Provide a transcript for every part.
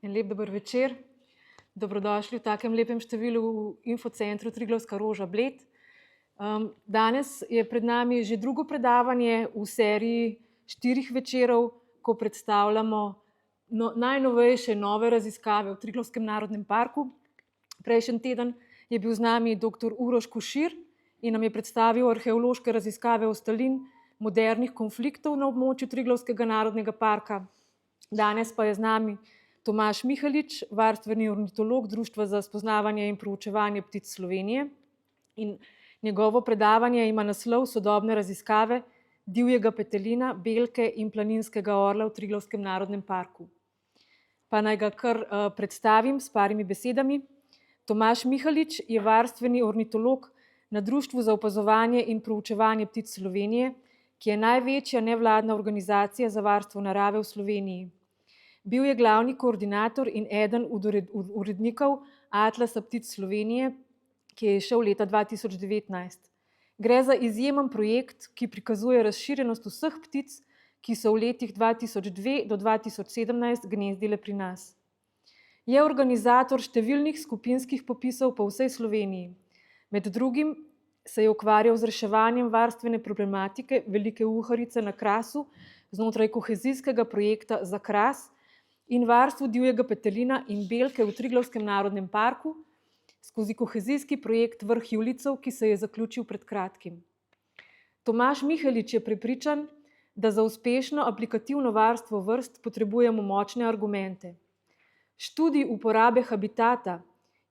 En lep dober večer. Dobrodošli v takem lepem številu v infocentru Triglavska roža Bled. Danes je pred nami že drugo predavanje v seriji 4 večerov, ko predstavljamo najnovejše nove raziskave v Triglavskem narodnem parku. Prejšnji teden je bil z nami dr. Uroš Košir in nam je predstavil arheološke raziskave ostalin modernih konfliktov na območju Triglavskega narodnega parka. Danes pa je z nami Tomaž Mihalič, varstveni ornitolog Društva za spoznavanje in proučevanje ptic Slovenije. In njegovo predavanje ima naslov Sodobne raziskave divjega petelina, belke in planinskega orla v Triglavskem narodnem parku. Pa naj ga kar predstavim s parimi besedami. Tomaž Mihalič je varstveni ornitolog na Društvu za opazovanje in proučevanje ptic Slovenije, ki je največja nevladna organizacija za varstvo narave v Sloveniji. Bil je glavni koordinator in eden od urednikov Atlasa ptic Slovenije, ki je izšel leta 2019. Gre za izjemen projekt, ki prikazuje razširjenost vseh ptic, ki so v letih 2002 do 2017 gnezdile pri nas. Je organizator številnih skupinskih popisov po vsej Sloveniji. Med drugim se je ukvarjal z reševanjem varstvene problematike velike uharice na Krasu znotraj kohezijskega projekta Za Kras in varstvu divjega petelina in belke v Triglavskem narodnem parku skozi kohezijski projekt Vrh Julijcev, ki se je zaključil pred kratkim. Tomaž Mihalič je prepričan, da za uspešno aplikativno varstvo vrst potrebujemo močne argumente. Študij uporabe habitata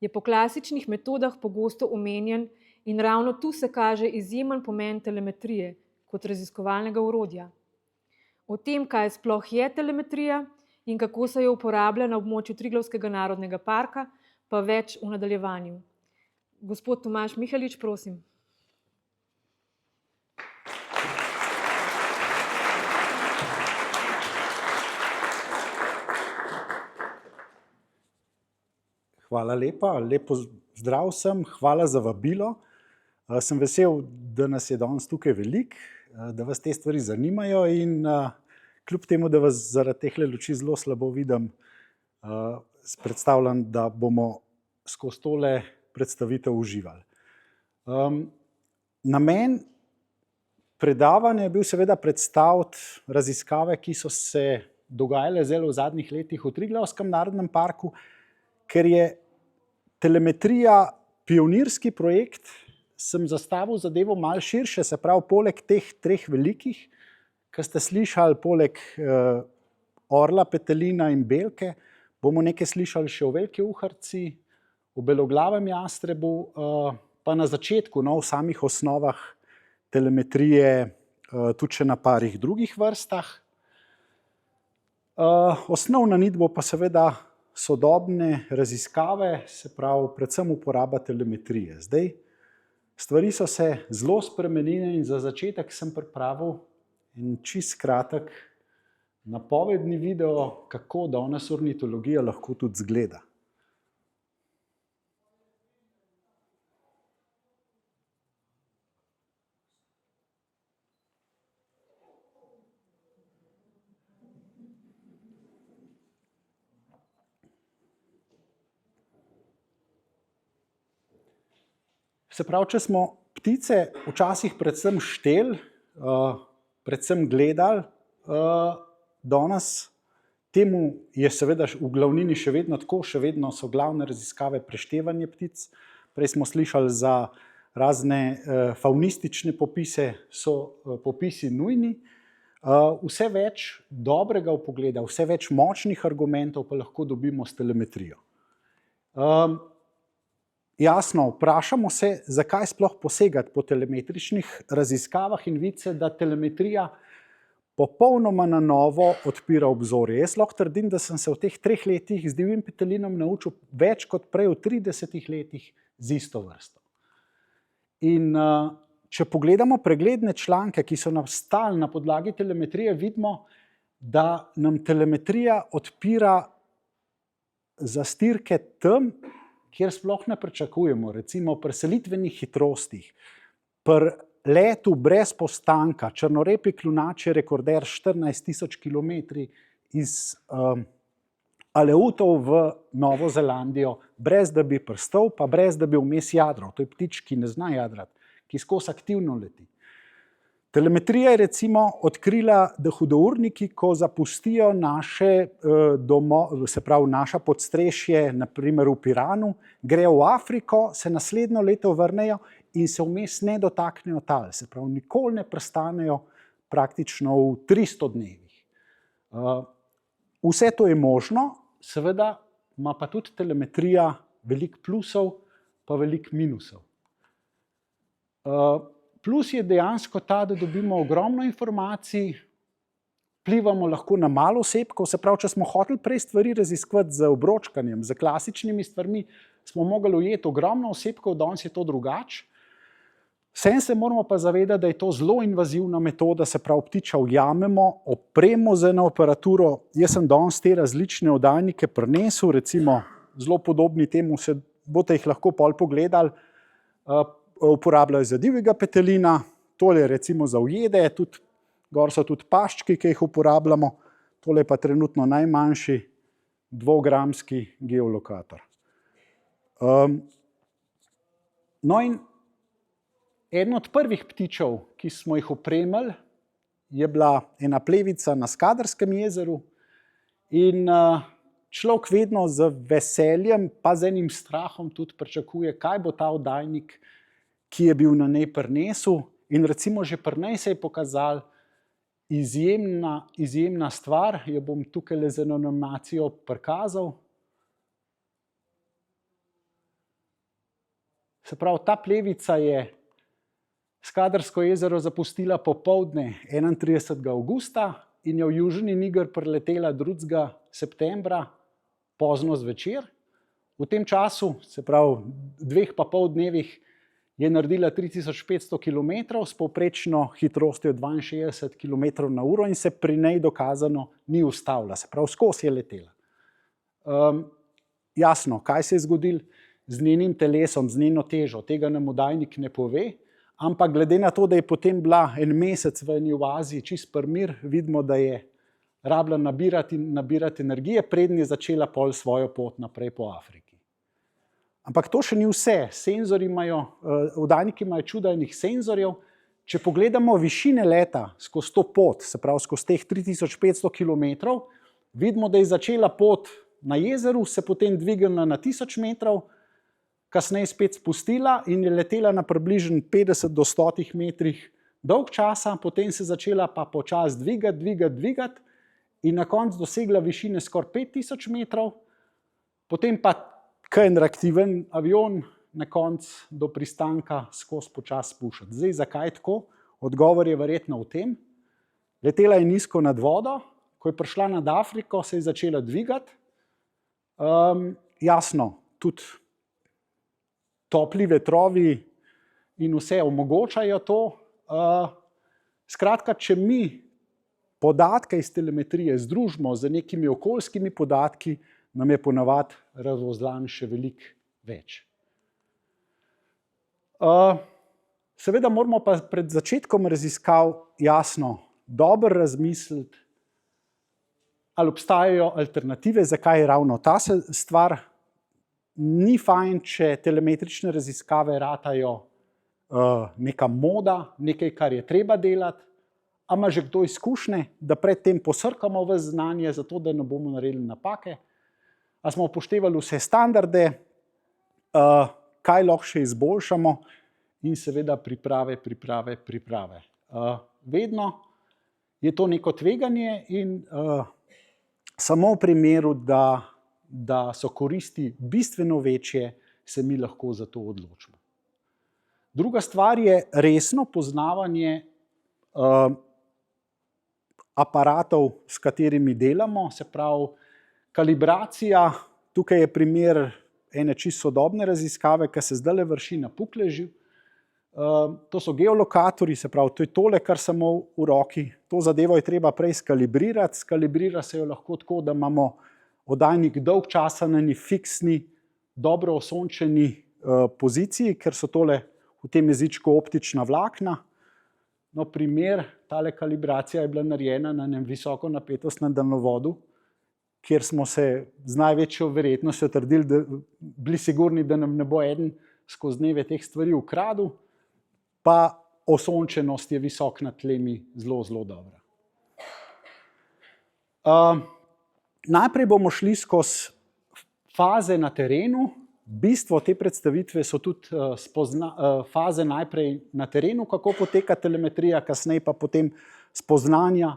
je po klasičnih metodah pogosto omenjen in ravno tu se kaže izjemen pomen telemetrije kot raziskovalnega orodja. O tem, kaj sploh je telemetrija in kako se jo uporablja na območju Triglavskega narodnega parka, pa več v nadaljevanju. Gospod Tomaž Mihalič, prosim. Hvala lepa, lepo zdrav vsem, hvala za vabilo. Sem vesel, da nas je danes tukaj veliko, da vas te stvari zanimajo in kljub temu, da vas zaradi teh luči zelo slabo vidim, predstavljam, da bomo skozi tole predstavitev uživali. Namen predavanja je bil seveda predstaviti raziskave, ki so se dogajale zelo v zadnjih letih v Triglavskem narodnem parku, ker je telemetrija pionirski projekt, sem zastavil zadevo malo širše, se pravi, poleg teh 3 velikih, ki ste slišali, poleg orla, petelina in belke, bomo nekaj slišali še o veliki uharci, o beloglavem jastrebu, pa na začetku, v samih osnovah telemetrije, tudi še na parih drugih vrstah. Osnovna nit bo pa seveda sodobne raziskave, se pravi, predvsem uporaba telemetrije. Zdaj, stvari so se zelo spremenile in za začetek sem pripravil en čisto kratek napovedni video, kako danes ornitologija lahko tudi izgleda. Se pravi, če smo ptice včasih predvsem šteli, predvsem gledali, danes temu je seveda v glavnini še vedno tako, še vedno so glavne raziskave preštevanje ptic. Prej smo slišali za razne faunistične popise, so popisi nujni. Vse več dobrega vpogleda, vse več močnih argumentov pa lahko dobimo s telemetrijo. Jasno, vprašamo se, zakaj sploh posegati po telemetričnih raziskavah in vidi se, da telemetrija popolnoma na novo odpira obzorje. Jaz lahko trdim, da sem se v teh 3 letih z divjim petelinom naučil več kot prej v 30 letih z isto vrsto. In če pogledamo pregledne članke, ki so nastali na podlagi telemetrije, vidimo, da nam telemetrija odpira zastirke tam, kjer sploh ne pričakujemo, recimo pri selitvenih hitrostih, pri letu brez postanka, črnorepi kljunač je rekorder 14 000 kilometri iz aleutov v Novo Zelandijo, brez da bi prstal, pa brez da bi vmes jadral. To je ptič, ki ne zna jadrati, ki skozi aktivno leti. Telemetrija je recimo odkrila, da hudourniki, ko zapustijo naše se pravi naša podstrešje, naprimer v Piranu, grejo v Afriko, se naslednjo leto vrnejo in se vmes ne dotaknejo tal. Se pravi, nikoli ne prestanejo praktično v 300 dnevih. Vse to je možno, seveda ima pa tudi telemetrija veliko plusov, pa veliko minusov. Plus je dejansko ta, da dobimo ogromno informacij, vplivamo lahko na malo osebkov, se pravi, če smo hoteli prej stvari raziskovati z obročkanjem, z klasičnimi stvarmi, smo mogli ujeti ogromno osebkov, danes je to drugače. Vsem se moramo pa zavedati, da je to zelo invazivna metoda, se pravi, ptiča ujamemo, opremo z eno aparaturo. Jaz sem danes te različne oddajnike prinesel, recimo zelo podobni temu, se boste jih lahko pol pogledali, uporabljajo za divjega petelina, tole je recimo za ujede, tudi, gor so tudi paščki, ki jih uporabljamo, tole je pa trenutno najmanjši 2-gramski geolokator. No in eden od prvih ptičev, ki smo jih opremili, je bila ena plevica na Skadarskem jezeru in človek vedno z veseljem, pa z enim strahom tudi pričakuje, kaj bo ta oddajnik, ki je bil na njej prinesel, in recimo že pri njej se je pokazal izjemna stvar, jo bom tukaj z eno animacijo prikazal. Se pravi, ta plevica je Skadarsko jezero zapustila popoldne 31. avgusta in je v Južni Niger priletela 2. septembra, pozno zvečer. V tem času, se pravi 2,5 dnevih, je naredila 3500 km s povprečno hitrostjo 62 km/h in se pri njej dokazano ni ustavila, se pravi, skozi je letela. Jasno, kaj se je zgodilo z njenim telesom, z njeno težo, tega nam oddajnik ne pove, ampak glede na to, da je potem bila en mesec v eni oazi čist primir, vidimo, da je rabila nabirati energije, preden je začela pol svojo pot naprej po Afriki. Ampak to še ni vse. Oddajniki imajo čuda enih senzorjev. Če pogledamo višine leta skozi to pot, se pravi skozi teh 3500 km, vidimo, da je začela pot na jezeru, se potem dvignila na 1000 metrov, kasneje spet spustila in je letela na približno 50 do 100 metrih dolg časa, potem se začela pa počasi dvigati in na koncu dosegla višine skoraj 5000 metrov, potem pa en reaktiven avion na koncu do pristanka skozi počasi spuščati. Zdaj, zakaj tako? Odgovor je verjetno v tem. Letela je nizko nad vodo, ko je prišla nad Afriko, se je začela dvigati. Jasno, tudi topli vetrovi in vse omogočajo to. Skratka, če mi podatke iz telemetrije združimo z nekimi okoljskimi podatki, nam je ponavadi razvozlan še veliko več. Seveda moramo pa pred začetkom raziskav jasno dobro razmisliti, ali obstajajo alternative, zakaj je ravno ta stvar. Ni fajn, če telemetrične raziskave ratajo neka moda, nekaj, kar je treba delati. A ima že kdo izkušnje, da predtem posrkamo v znanje, zato da ne bomo naredili napake? A smo upoštevali vse standarde, kaj lahko še izboljšamo in seveda priprave. Vedno je to neko tveganje in samo v primeru, da so koristi bistveno večje, se mi lahko za to odločimo. Druga stvar je resno poznavanje aparatov, s katerimi delamo, se pravi kalibracija. Tukaj je primer ene čisto sodobne raziskave, ki se zdajle vrši na Pukležju. To so geolokatorji, se pravi, to je tole, kar sem imel v roki. To zadevo je treba prej skalibrirati. Skalibrira se jo lahko tako, da imamo oddajnik dolg časa na eni fiksni, dobro osončeni poziciji, ker so tole v tem jezičku optična vlakna. No, primer, tale kalibracija je bila narejena na enem visokonapetostnem daljnovodu, kjer smo se z največjo verjetnostjo trdili, da bili sigurni, da nam ne bo eden skozi dneve teh stvari ukradel, pa osončenost je visok nad tlemi zelo, zelo dobra. Najprej bomo šli skozi faze na terenu. Bistvo te predstavitve so tudi faze najprej na terenu, kako poteka telemetrija, kasneje pa potem spoznanja,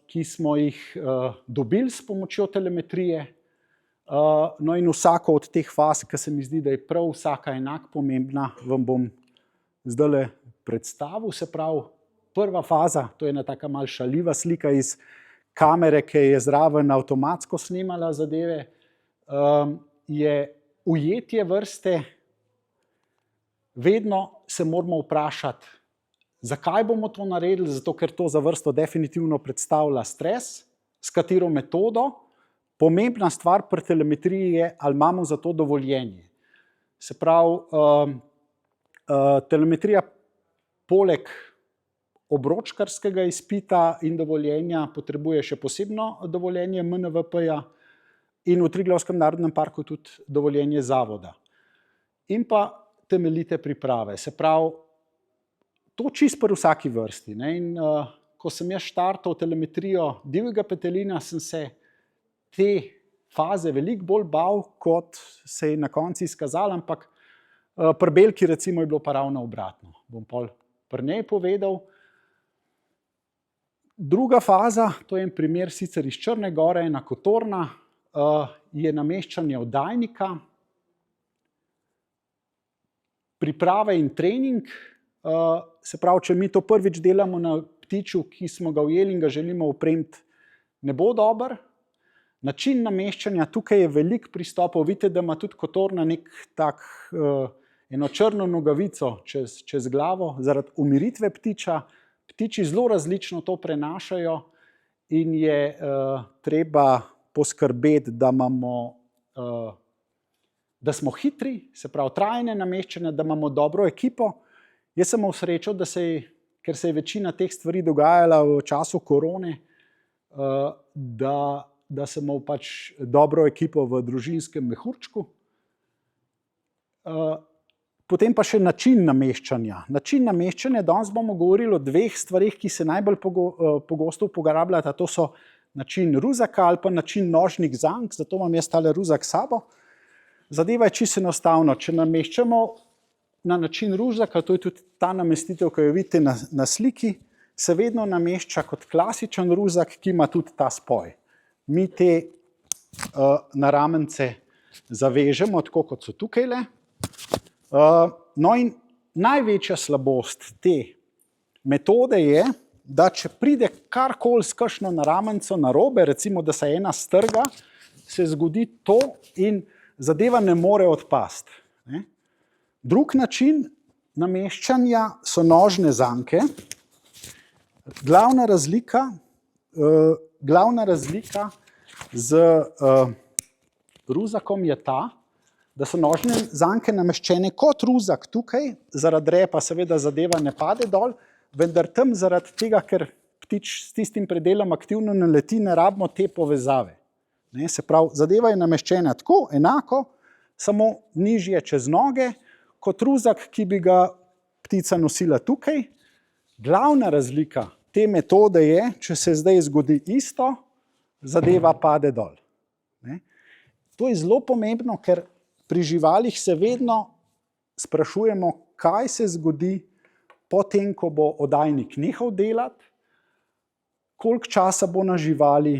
ki smo jih dobili s pomočjo telemetrije. No in vsako od teh faz, ki se mi zdi, da je prav vsaka enak pomembna, vam bom zdajle predstavil. Se pravi, prva faza, to je ena taka malo šaljiva slika iz kamere, ki je zraven avtomatsko snemala zadeve, je ujetje vrste. Vedno se moramo vprašati, zakaj bomo to naredili, zato ker to za vrsto definitivno predstavlja stres, s katero metodo. Pomembna stvar pri telemetriji je, ali imamo za to dovoljenje. Se pravi, telemetrija poleg obročkarskega izpita in dovoljenja potrebuje še posebno dovoljenje MNVP-ja in v Triglavskem narodnem parku tudi dovoljenje zavoda. In pa temeljite priprave. Se pravi, to čisto pri vsaki vrsti. In ko sem jaz štartal telemetrijo divjega petelina, sem se te faze veliko bolj bal, kot se je na koncu izkazalo, ampak pri belki recimo je bilo pa ravno obratno. Bom pol pri njej povedal. Druga faza, to je en primer sicer iz Črne Gore, ena kotorna, je nameščanje oddajnika, priprave in trening. Se pravi, če mi to prvič delamo na ptiču, ki smo ga ujeli in ga želimo opremiti, ne bo dober. Način nameščanja, tukaj je veliko pristopov. Vidite, da ima tudi kotorna eno črno nogavico čez glavo, zaradi umiritve ptiča. Ptiči zelo različno to prenašajo in je treba poskrbeti, da smo hitri, se pravi trajne nameščanja, da imamo dobro ekipo. Jaz sem imel srečo, ker se je večina teh stvari dogajala v času korone, da sem imel pač dobro ekipo v družinskem mehurčku. Potem pa še način nameščanja. Način nameščanja, danes bomo govorili o dveh stvarih, ki se najbolj pogosto uporabljata. To so način ruzaka ali pa način nožnih zank, zato imam jaz tale ruzak s sabo. Zadeva je čisto enostavno. Če nameščamo na način ruzaka, to je tudi ta namestitev, ki jo vidite na sliki, se vedno namešča kot klasičen ruzak, ki ima tudi ta spoj. Mi te naramence zavežemo, tako kot so tukajle. No in največja slabost te metode je, da če pride karkoli s kakšno naramenco narobe, recimo, da se ena strga, se zgodi to in zadeva ne more odpasti. Drug način nameščanja so nožne zanke. Glavna razlika z ruzakom je ta, da so nožne zanke nameščene kot ruzak tukaj, zaradi repa seveda zadeva ne pade dol, vendar tam zaradi tega, ker ptič s tistim predelom aktivno naleti, ne rabimo te povezave. Se pravi, zadeva je nameščena tako, enako, samo nižje čez noge, kot ruzak, ki bi ga ptica nosila tukaj. Glavna razlika te metode je, če se zdaj zgodi isto, zadeva pade dol. To je zelo pomembno, ker pri živalih se vedno sprašujemo, kaj se zgodi potem, ko bo oddajnik nehal delati, koliko časa bo na živali,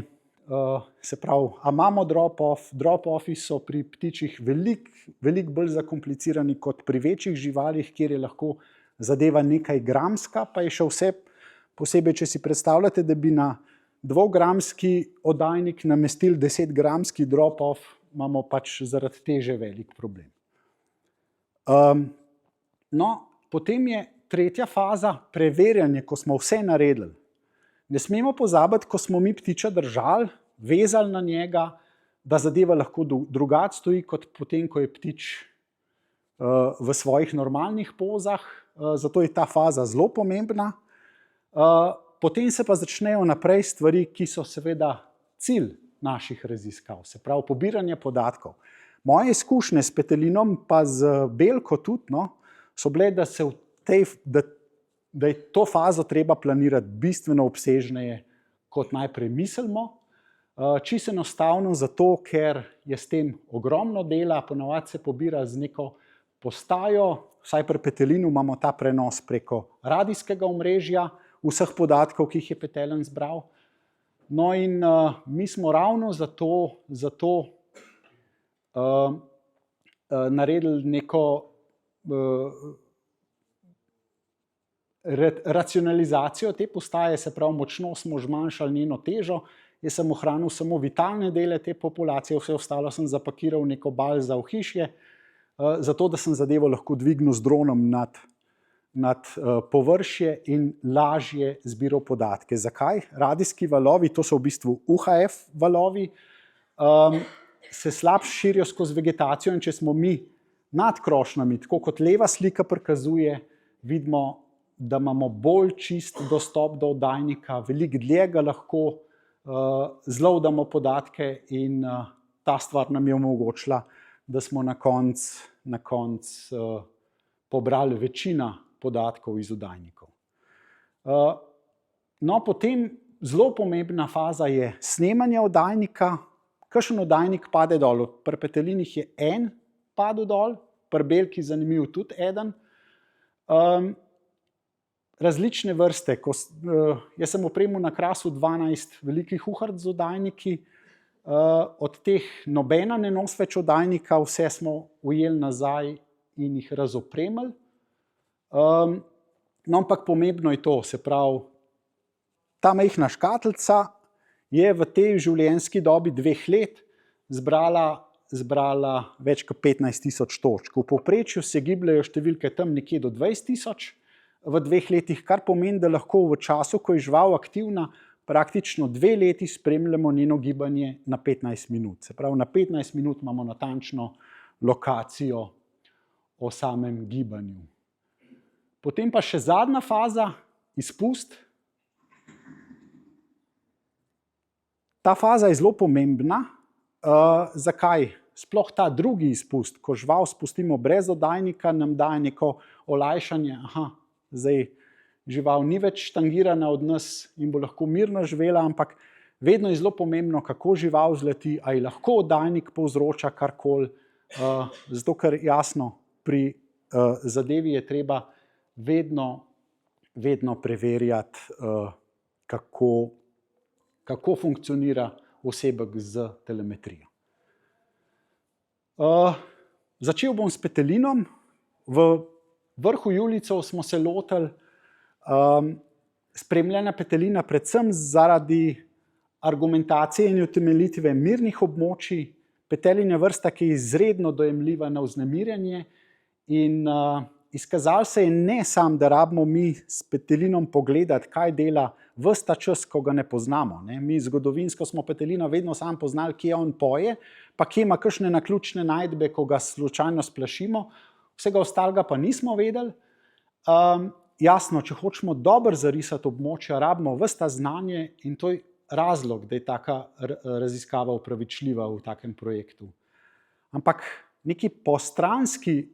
se pravi, a imamo drop-off. Drop-offi so pri ptičih veliko bolj zakomplicirani kot pri večjih živalih, kjer je lahko zadeva nekaj gramska, pa je še vse posebej, če si predstavljate, da bi na 2-gramski oddajnik namestili 10-gramski drop-off, imamo pač zaradi teže velik problem. No, potem je tretja faza, preverjanje, ko smo vse naredili. Ne smemo pozabiti, ko smo mi ptiča držali, vezali na njega, da zadeva lahko drugače stoji, kot potem, ko je ptič v svojih normalnih pozah, zato je ta faza zelo pomembna. Potem se pa začnejo naprej stvari, ki so seveda cilj naših raziskav, se pravi pobiranje podatkov. Moje izkušnje s petelinom, pa z belko tudi, no, so bile, da je to fazo treba planirati bistveno obsežneje, kot najprej mislimo. Čisto enostavno zato, ker je s tem ogromno dela, ponavadi se pobira z neko postajo, vsaj pri petelinu imamo ta prenos preko radijskega omrežja vseh podatkov, ki jih je petelin zbral. No in mi smo ravno zato naredili neko racionalizacijo te postaje, se pravi, močno smo zmanjšali njeno težo. Jaz sem ohranil samo vitalne dele te populacije, vse ostalo sem zapakiral v neko bal za ohišje, zato da sem zadevo lahko dvignil z dronom nad površje in lažje zbiral podatke. Zakaj? Radijski valovi, to so v bistvu UHF valovi, se slabše širijo skozi vegetacijo, in če smo mi nad krošnjami, tako kot leva slika prikazuje, vidimo, da imamo bolj čist dostop do oddajnika, veliko dlje ga lahko zloadamo podatke, in ta stvar nam je omogočila, da smo na koncu pobrali večina podatkov iz oddajnikov. No, potem zelo pomembna faza je snemanje oddajnika. Kakšen oddajnik pade dol? Pri petelinih je en padel dol, pri belki zanimiv tudi eden. Različne vrste. Jaz sem opremil na Krasu 12 velikih uhrt z oddajniki, od teh nobena ne nosi več oddajnika, vse smo ujeli nazaj in jih razopremili. No, ampak pomembno je to, se pravi, ta majhna škatlica je v tej življenjski dobi 2 let zbrala več kot 15.000 točk. V povprečju se gibljajo številke tam nekje do 20.000 v 2 letih, kar pomeni, da lahko v času, ko je žival aktivna, praktično 2 leti spremljamo njeno gibanje na 15 minut. Se pravi, na 15 minut imamo natančno lokacijo o samem gibanju. Potem pa še zadnja faza, izpust. Ta faza je zelo pomembna. Zakaj? Sploh ta drugi izpust, ko žival spustimo brez oddajnika, nam daje neko olajšanje. Zdaj žival ni več štangirana od nas in bo lahko mirno živela, ampak vedno je zelo pomembno, kako žival zleti, ali lahko oddajnik povzroča karkoli. Zato, ker jasno, pri zadevi je treba vedno preverjati, kako funkcionira osebek z telemetrijo. Začel bom s petelinom. V vrhu Julijcev smo se lotili spremljanja petelina predvsem zaradi argumentacije in utemeljitve mirnih območij. Petelin je vrsta, ki je izredno dojemljiva na vznemirjanje, in izkazalo se je ne samo, da rabimo mi s petelinom pogledati, kaj dela ves ta čas, ko ga ne poznamo. Mi zgodovinsko smo petelina vedno samo poznali, kje on poje, pa kje ima kakšne naključne najdbe, ko ga slučajno splašimo. Vsega ostalega pa nismo vedeli. Jasno, če hočemo dobro zarisati območja, rabimo ves ta znanje, in to je razlog, da je taka raziskava upravičljiva v takem projektu. Ampak neki postranski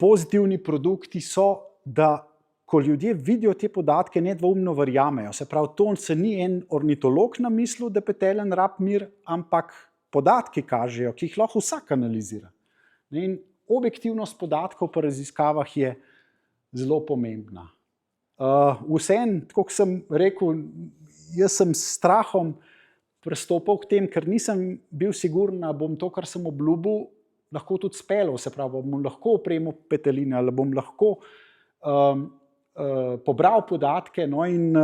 pozitivni produkti so, da ko ljudje vidijo te podatke, nedvoumno verjamejo. Se pravi, to se ni en ornitolog namislil, da petelin rab mir, ampak podatki kažejo, ki jih lahko vsak analizira. In objektivnost podatkov po raziskavah je zelo pomembna. Vseeno, tako kot sem rekel, jaz sem s strahom pristopil k tem, ker nisem bil siguren, da bom to, kar sem obljubil, lahko tudi speljal. Se pravi, bom lahko opremil peteline, ali bom lahko pobral podatke. No, in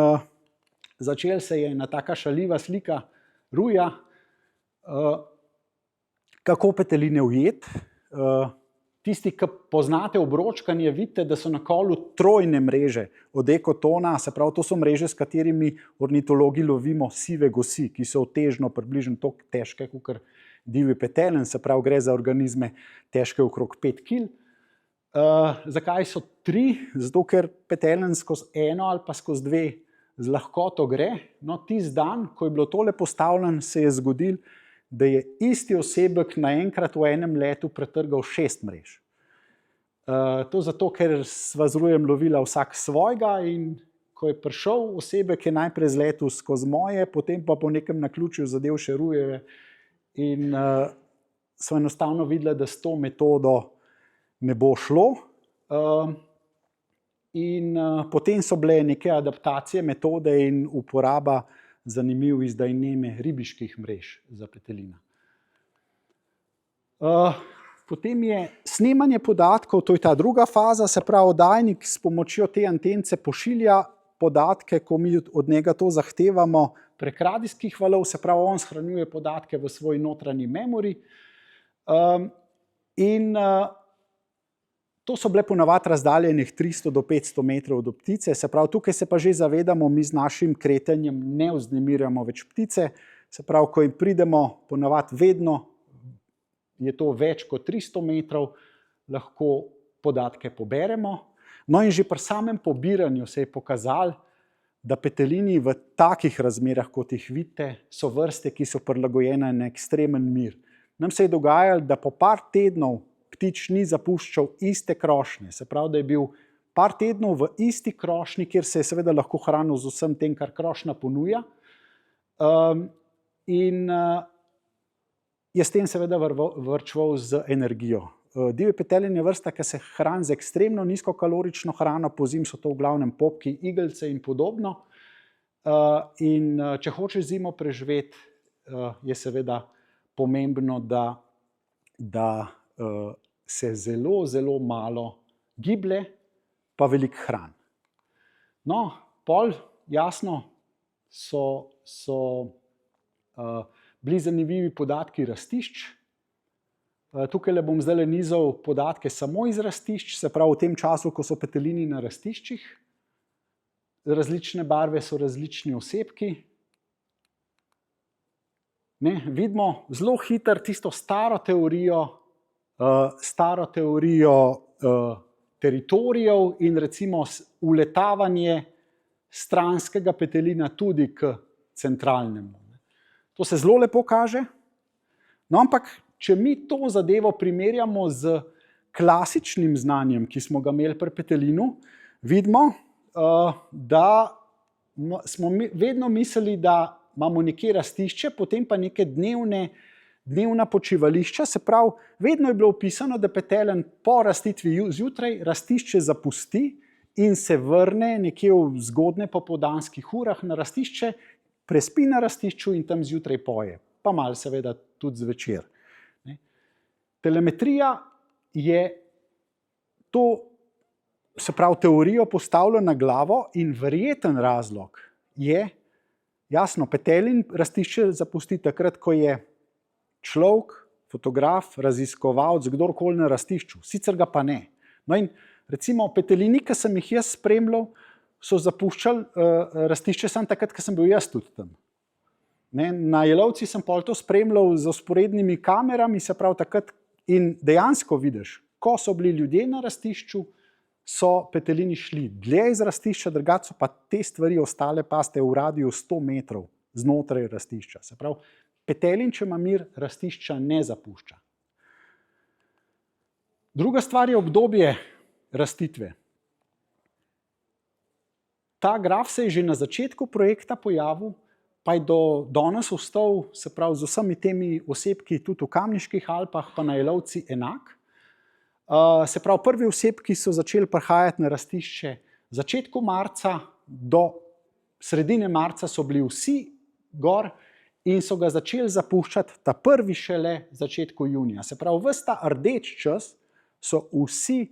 začel se je ena taka šaljiva slika ruja, kako peteline ujeti. Tisti, ki poznate obročkanje, vidite, da so na kolu trojne mreže od ekotona, se pravi, to so mreže, s katerimi ornitologi lovimo sive gosi, ki so težno približno toliko težke, kot divji petelin, se pravi, gre za organizme težke okrog 5 kg. Zakaj so 3? Zato, ker petelin skozi eno ali pa skozi 2 z lahkoto gre. No, tisti dan, ko je bilo tole postavljeno, se je zgodil, da je isti osebek naenkrat v enem letu pretrgal 6 mrež. To zato, ker sva z Rujem lovila vsak svojega in ko je prišel osebek, je najprej zletel skozi moje, potem pa po nekem naključju zadev še Rujeve in sva enostavno videla, da s to metodo ne bo šlo. In potem so bile neke adaptacije metode in uporaba zanimiv izdajneme ribiških mrež za petelina. Potem je snemanje podatkov, to je ta druga faza, se pravi, oddajnik s pomočjo te antence pošilja podatke, ko mi od njega to zahtevamo prek radijskih valov, se pravi, on shranjuje podatke v svoj notranji memori. To so bile ponavadi razdaljene 300 do 500 metrov od ptice, se pravi, tukaj se pa že zavedamo, mi z našim kretanjem ne vznemirjamo več ptice, se pravi, ko jim pridemo, ponavadi vedno je to več kot 300 metrov, lahko podatke poberemo. No in že pri samem pobiranju se je pokazalo, da petelini v takih razmerah, kot jih vidite, so vrste, ki so prilagojene na ekstremen mir. Nam se je dogajalo, da po par tednov ptič ni zapuščal iste krošnje, se pravi, da je bil par tednov v isti krošnji, kjer se je seveda lahko hranil z vsem tem, kar krošnja ponuja. Je s tem seveda varčeval z energijo. Divji petelin je vrsta, ki se hrani z ekstremno nizkokalorično hrano, pozimi so to v glavnem popki, igelce in podobno. In če hočeš zimo preživeti, je seveda pomembno, da se zelo, zelo malo giblje, pa veliko hrani. No, pol, jasno, so bili zanimivi podatki rastišč. Tukaj bom zdaj nizal podatke samo iz rastišč, se pravi v tem času, ko so petelini na rastiščih. Različne barve so različni osebki. Vidimo zelo hitro tisto staro teorijo teritorijev in recimo uletavanje stranskega petelina tudi k centralnemu. To se zelo lepo kaže. No, ampak če mi to zadevo primerjamo z klasičnim znanjem, ki smo ga imeli pri petelinu, vidimo, da smo vedno mislili, da imamo nekje rastišče, potem pa neke dnevna počivališča, se pravi, vedno je bilo opisano, da petelin po rastitvi zjutraj rastišče zapusti in se vrne nekje v zgodnje popoldanskih urah na rastišče, prespi na rastišču in tam zjutraj poje, pa malo seveda tudi zvečer. Telemetrija je to, se pravi, teorijo postavila na glavo in verjeten razlog je, jasno, petelin rastišče zapusti takrat, ko je človek, fotograf, raziskovalec, kdorkoli na rastišču, sicer ga pa ne. No in recimo petelini, ki sem jih jaz spremljal, so zapuščali rastišče samo takrat, ko sem bil jaz tudi tam. Na jelovci sem pol to spremljal z vzporednimi kamerami, se pravi takrat, in dejansko vidiš, ko so bili ljudje na rastišču, so petelini šli dlje iz rastišča, drugače so pa te stvari ostale, paste, v radiju 100 metrov znotraj rastišča. Se pravi, petelin, če ima mir, rastišča ne zapušča. Druga stvar je obdobje rastitve. Ta graf se je že na začetku projekta pojavil, pa je do danes ostal, se pravi, z vsemi temi osebki tudi v Kamniških Alpah, pa na jelovci enak. Se pravi, prvi osebki so začeli prihajati na rastišče v začetku marca, do sredine marca so bili vsi gor in so ga začeli zapuščati, ta prvi šele v začetku junija. Se pravi, ves ta rdeč čas so vsi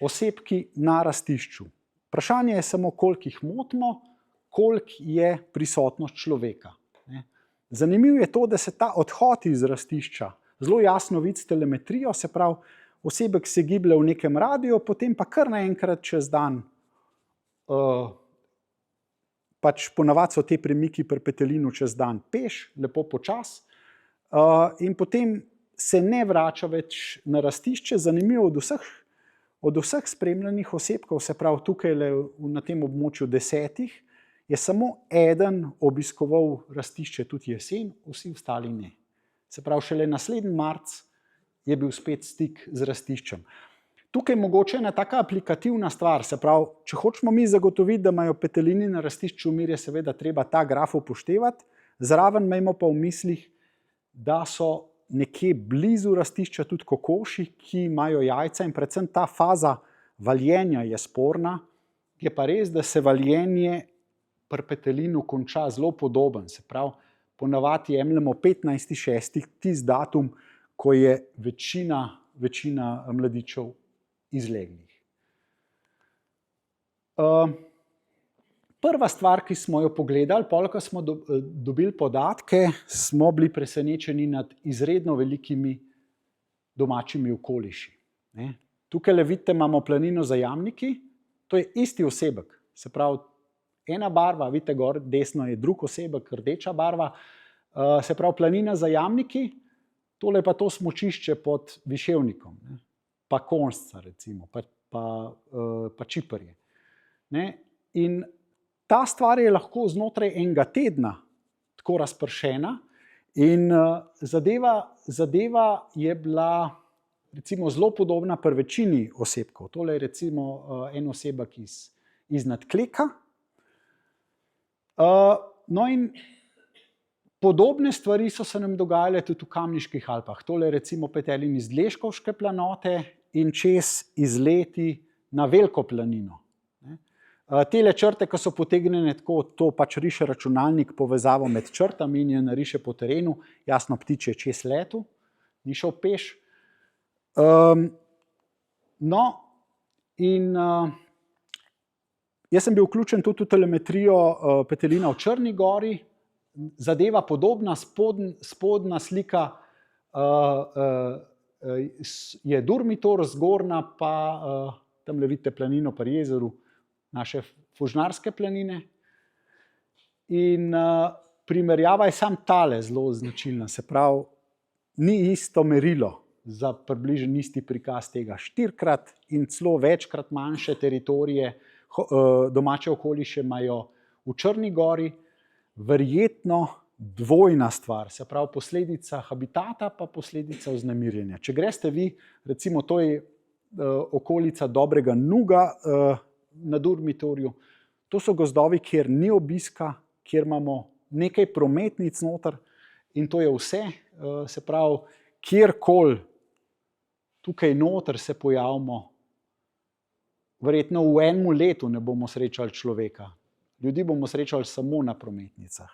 osebki na rastišču. Vprašanje je samo, koliko jih motimo, koliko je prisotnost človeka. Zanimivo je to, da se ta odhod iz rastišča zelo jasno vidi s telemetrijo, se pravi, osebek se giblje v nekem radiju, potem pa kar naenkrat čez dan, pač ponavadi so te premiki pri petelinu čez dan peš, lepo počas, in potem se ne vrača več na rastišče. Zanimivo od vseh od vseh spremljenih osebkov, se pravi tukaj na tem območju 10, je samo eden obiskoval rastišče tudi jesen, vsi ostali ne. Se pravi, šele naslednji marec je bil spet stik z rastiščem. Tukaj mogoče ena taka aplikativna stvar, se pravi, če hočemo mi zagotoviti, da imajo petelini na rastišču mir, je seveda treba ta graf upoštevati, zraven imamo pa v mislih, da so nekje blizu rastišča tudi kokoši, ki imajo jajca in predvsem ta faza valjenja je sporna, je pa res, da se valjenje pri petelinu konča zelo podoben, se pravi, ponavadi jemljemo 15.6. tisti datum, ko je večina mladičev izleglih. Prva stvar, ki smo jo pogledali, ko smo dobili podatke, smo bili presenečeni nad izredno velikimi domačimi okoliši. Tukaj vidite, imamo planino Zajamniki, to je isti osebek, se pravi, ena barva, vidite gor, desno je drug osebek, rdeča barva, se pravi, planina Zajamniki, tole pa to smučišče pod Viševnikom, pa Konjsca recimo, pa Čiperje. In ta stvar je lahko znotraj enega tedna tako razpršena in zadeva je bila recimo zelo podobna pri večini osebkov. Tole je recimo en osebek iz Nadkleka. No in podobne stvari so se nam dogajale tudi v Kamniških Alpah. Tole je recimo petelin iz Leškovške planote in čez izleti na Veliko planino. Tele črte, ki so potegnjene tako, to pač riše računalnik povezavo med črtami in je nariše po terenu, jasno ptič je čez letu, ni šel peš. No, in jaz sem bil vključen tudi v telemetrijo petelina v Črni gori, zadeva podobna, spodnja slika je Durmitor, zgornja pa tamle vidite planino pri jezeru, naše Fužnarske planine. In primerjava je sam tale zelo značilna, se pravi, ni isto merilo za približen isti prikaz tega. 4-krat in celo večkrat manjše teritorije domače okoliše imajo v Črni gori, verjetno dvojna stvar, se pravi posledica habitata pa posledica vznemirjenja. Če greste vi, recimo to je okolica Dobrega Nuga na Durmitorju, to so gozdovi, kjer ni obiska, kjer imamo nekaj prometnic noter in to je vse, se pravi, kjerkoli tukaj noter se pojavimo, verjetno v enem letu ne bomo srečali človeka. Ljudi bomo srečali samo na prometnicah.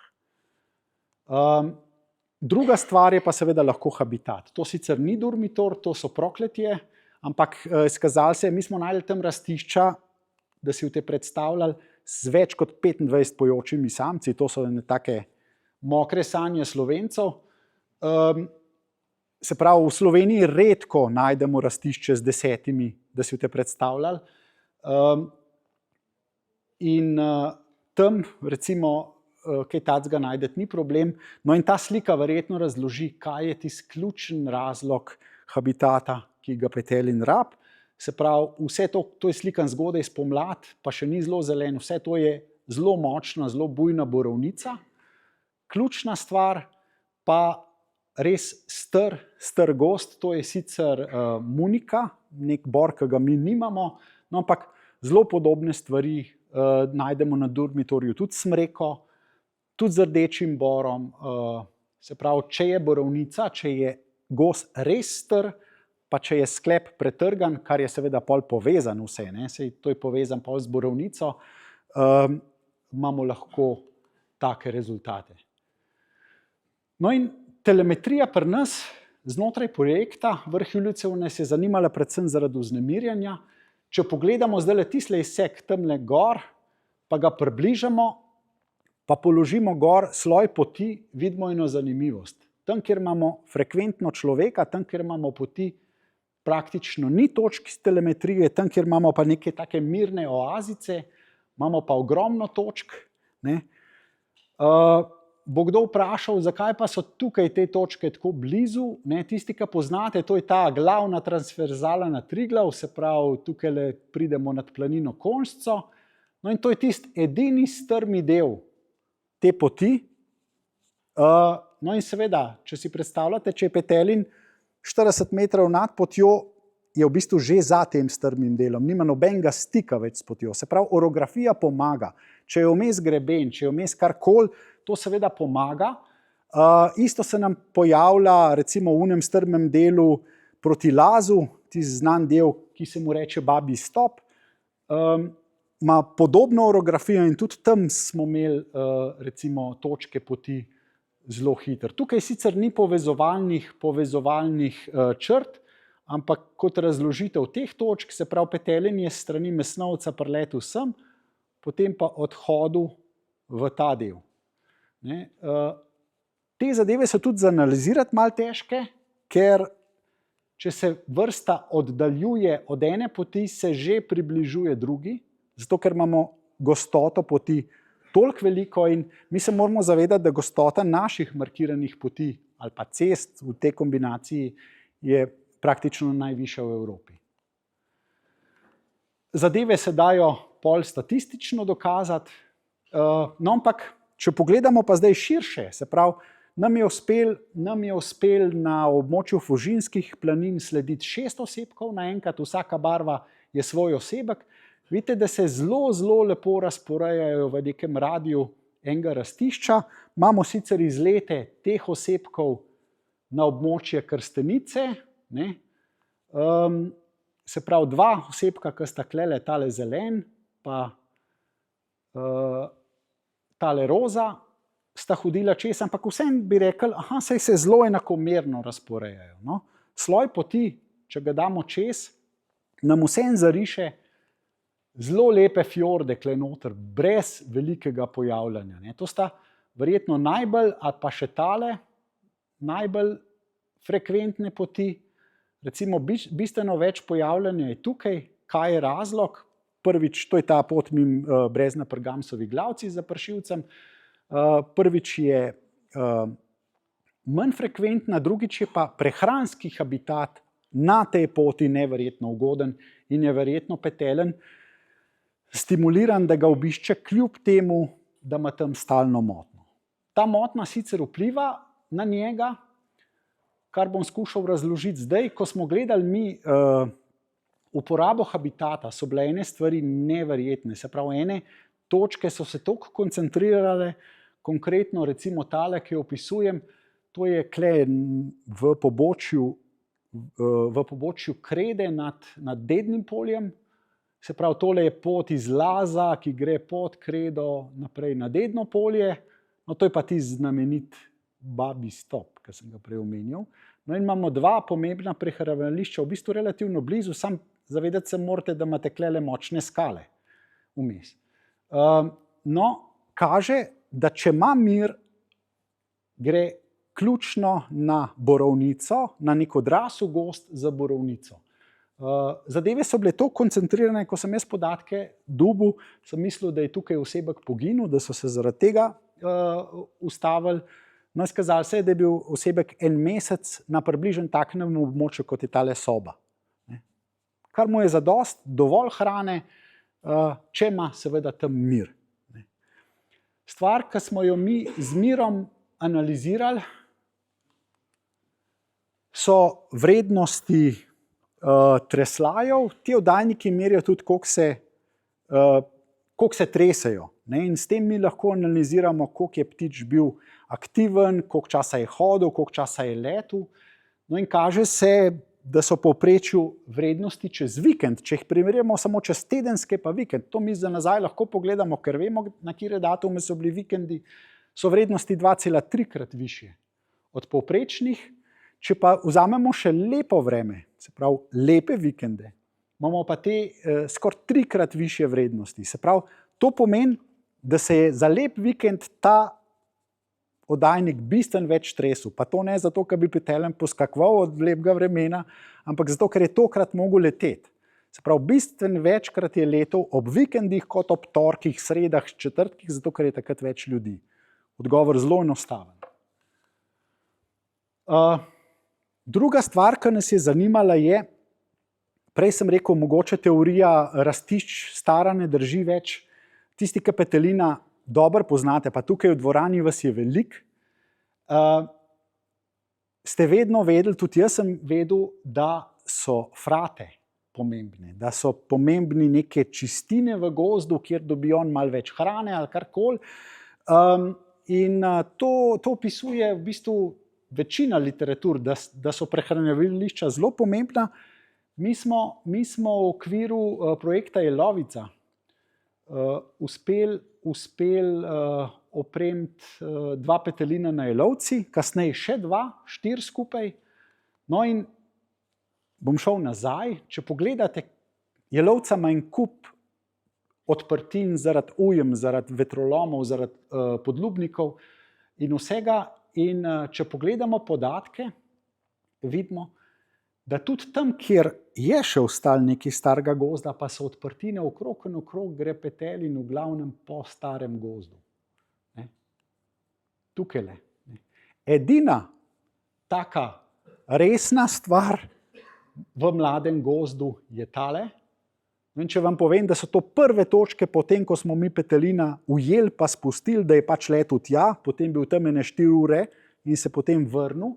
Druga stvar je pa seveda lahko habitat. To sicer ni Durmitor, to so Prokletje, ampak izkazalo se je, mi smo našli tam rastišča, da si v te predstavljali, z več kot 25 pojočimi samci, to so take mokre sanje Slovencev. Se pravi, v Sloveniji redko najdemo rastišče z 10, da si v te predstavljali. In tam recimo kaj takega najdeti ni problem. No in ta slika verjetno razloži, kaj je tisti ključen razlog habitata, ki ga petelin rab. Se pravi, vse to je slikan zgodaj spomladi, pa še ni zelo zelen, vse to je zelo močna, zelo bujna borovnica. Ključna stvar pa res star gozd, to je sicer munika, nek bor, ki ga mi nimamo, no, ampak zelo podobne stvari najdemo na Durmitorju, tudi smreko, tudi z rdečim borom. Se pravi, če je borovnica, če je gozd res star, pa če je sklep pretrgan, kar je seveda pol povezan vse, sej to je povezan pol z borovnico, imamo lahko take rezultate. No in telemetrija pri nas znotraj projekta Vrh Ilicev nas je zanimala predvsem zaradi vznemirjanja. Če pogledamo zdaj tisle izsek tamle gor, pa ga približamo, pa položimo gor sloj poti, vidimo eno zanimivost. Tam, kjer imamo frekventno človeka, tam, kjer imamo poti, praktično ni točk iz telemetrije, tam, kjer imamo pa neke take mirne oazice, imamo pa ogromno točk. bo kdo vprašal, zakaj pa so tukaj te točke tako blizu. Ne, tisti, ki poznate, to je ta glavna transverzala na Triglav, se pravi, tukaj pridemo nad planino Konjšco. No in to je tisti edini strmi del te poti. No in seveda, če si predstavljate, če je petelin 40 metrov nad potjo, je v bistvu že za tem strmim delom, nima nobenega stika več s potjo. Se pravi, orografija pomaga. Če je vmes greben, če je vmes karkoli, to seveda pomaga. Isto se nam pojavlja recimo v unem strmem delu proti Lazu, tisti znan del, ki se mu reče Babji stop. Ima podobno orografijo in tudi tam smo imeli recimo točke poti zelo hitro. Tukaj sicer ni povezovalnih črt, ampak kot razložitev teh točk, se pravi, petelin je s strani Mesnovca priletel sem, potem pa odhodil v ta del. Ne? Te zadeve so tudi za analizirati malo težke, ker če se vrsta oddaljuje od ene poti, se že približuje drugi, zato ker imamo gostoto poti toliko veliko in mi se moramo zavedati, da gostota naših markiranih poti ali pa cest v tej kombinaciji je praktično najvišja v Evropi. Zadeve se dajo pol statistično dokazati, no ampak, če pogledamo pa zdaj širše, se pravi, nam je uspel na območju Fužinskih planin slediti 6 osebkov naenkrat, vsaka barva je svoj osebek. Vidite, da se zelo lepo razporejajo v nekem radiju enega rastišča. Imamo sicer izlete teh osebkov na območje Krstenice, ne? Se pravi, 2 osebka, ki sta klele, tale zelen, pa tale roza, sta hodila čez, ampak vsem bi rekel, saj se zelo enakomerno razporejajo. No? Sloj poti, če ga damo čez, nam vsem zariše zelo lepe fjorde kle noter, brez velikega pojavljanja. Ne? To sta verjetno najbolj, ali pa še tale, najbolj frekventne poti. Recimo, bistveno več pojavljanja je tukaj. Kaj je razlog? Prvič, to je ta pot mimo Brezna pri Gamsovi Glavci za Pršilcem. Prvič je manj frekventna, drugič je pa prehranski habitat na tej poti neverjetno ugoden in je verjetno petelin stimuliran, da ga obišče kljub temu, da ima tam stalno motnjo. Ta motnja sicer vpliva na njega, kar bom skušal razložiti zdaj. Ko smo gledali mi uporabo habitata, so bile ene stvari neverjetne. Se pravi, ene točke so se toliko koncentrirale, konkretno recimo tale, ki jo opisujem, to je kle v pobočju Krede nad Dednim poljem. Se pravi, tole je pot iz Laza, ki gre pod Kredo naprej na Dedno polje. No, to je pa tisti znamenit Babji stop, ki sem ga prej omenjal. No in imamo 2 pomembna prehranališča, v bistvu relativno blizu, sam zavedati se morate, da imate klele močne skale vmes. No, kaže, da če ima mir, gre ključno na borovnico, na nek odrasel gozd za borovnico. Zadeve so bile tako koncentrirane, ko sem jaz podatke dobil, sem mislil, da je tukaj osebek poginil, da so se zaradi tega ustavili. No, izkazalo se je, da je bil osebek 1 mesec na približno takšnem območju, kot je tale soba. Kar mu je zadost, dovolj hrane, če ima seveda tam mir. Stvar, ki smo jo mi z mirom analizirali, so vrednosti tresljajev. Ti oddajniki merijo tudi, koliko se tresejo. In s tem mi lahko analiziramo, koliko je ptič bil aktiven, koliko časa je hodil, koliko časa je letel. No in kaže se, da so v povprečju vrednosti čez vikend, če jih primerjamo samo čez tedenske pa vikend, to mi za nazaj lahko pogledamo, ker vemo, na katere datume so bili vikendi, so vrednosti 2,3-krat višje od povprečnih. Če pa vzamemo še lepo vreme, se pravi lepe vikende, imamo pa te skoraj 3-krat višje vrednosti. Se pravi, to pomeni, da se je za lep vikend ta oddajnik bistveno več stresel. Pa to ne zato, ker bi petelin poskakoval od lepega vremena, ampak zato, ker je tokrat mogel leteti. Se pravi, bistveno večkrat je letel ob vikendih kot ob torkih, sredah, četrtkih, zato ker je takrat več ljudi. Odgovor zelo enostaven. Druga stvar, ki nas je zanimala, je, prej sem rekel, mogoče teorija rastišč stara ne drži več. Tisti, ki petelina dobro poznate, pa tukaj v dvorani vas je veliko, ste vedno vedeli, tudi jaz sem vedel, da so frate pomembne, da so pomembni neke čistine v gozdu, kjer dobijo on malo več hrane ali karkoli. In to opisuje v bistvu večina literatur, da so prehranjevališča zelo pomembna. Mi smo v okviru projekta Jelovica uspeli opremiti 2 petelina na Jelovci, kasneje še 2, 4 skupaj. No in bom šel nazaj. Če pogledate, Jelovca ima en kup odprtin zaradi ujem, zaradi vetrolomov, zaradi podlubnikov in vsega. In če pogledamo podatke, vidimo, da tudi tam, kjer je še ostalo nekaj starega gozda, pa so odprtine okrog in okrog, gre petelin v glavnem po starem gozdu. Tukajle. Edina taka resna stvar v mladem gozdu je tale. In če vam povem, da so to prve točke, potem, ko smo mi petelina ujeli pa spustili, da je pač letel tja, potem bil tam 4 ure in se potem vrnil,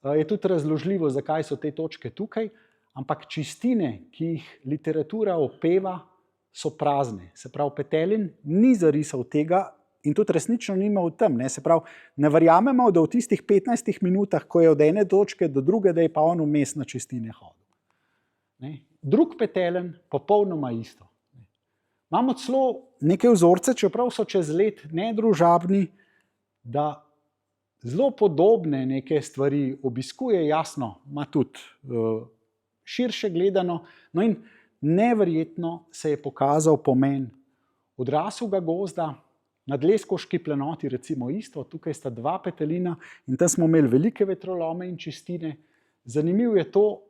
je tudi razložljivo, zakaj so te točke tukaj, ampak čistine, ki jih literatura opeva, so prazne. Se pravi, petelin ni zarisal tega in tudi resnično nima v tem. Se pravi, ne verjamemo, da v tistih 15 minutah, ko je od ene točke do druge, da je pa on vmes na čistine hodil. Drug petelin, popolnoma isto. Imamo celo neke vzorce, čeprav so čez let nedružabni, da zelo podobne neke stvari obiskuje, jasno, ima tudi širše gledano. No in neverjetno se je pokazal pomen odraslega gozda, na Dleskoški planoti recimo isto, tukaj sta 2 petelina in tam smo imeli velike vetrolome in čistine. Zanimivo je to,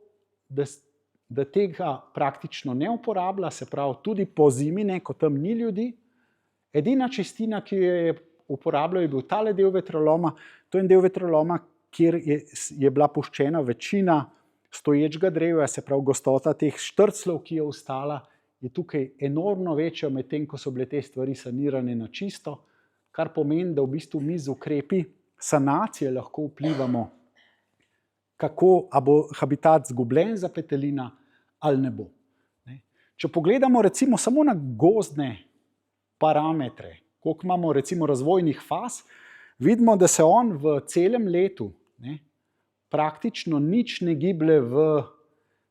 da tega praktično ne uporablja, se pravi tudi po zimi, ko tam ni ljudi. Edina čistina, ki jo je uporabljal, je bil tale del vetroloma. To je en del vetroloma, kjer je bila puščena večina stoječega drevja, se pravi gostota teh štrclov, ki je ostala, je tukaj enormno večja, medtem ko so bile te stvari sanirane na čisto, kar pomeni, da v bistvu mi z ukrepi sanacije lahko vplivamo, kako, a bo habitat zgubljen za petelina ali ne bo. Če pogledamo recimo samo na gozdne parametre, koliko imamo recimo razvojnih faz, vidimo, da se on v celem letu praktično nič ne giblje v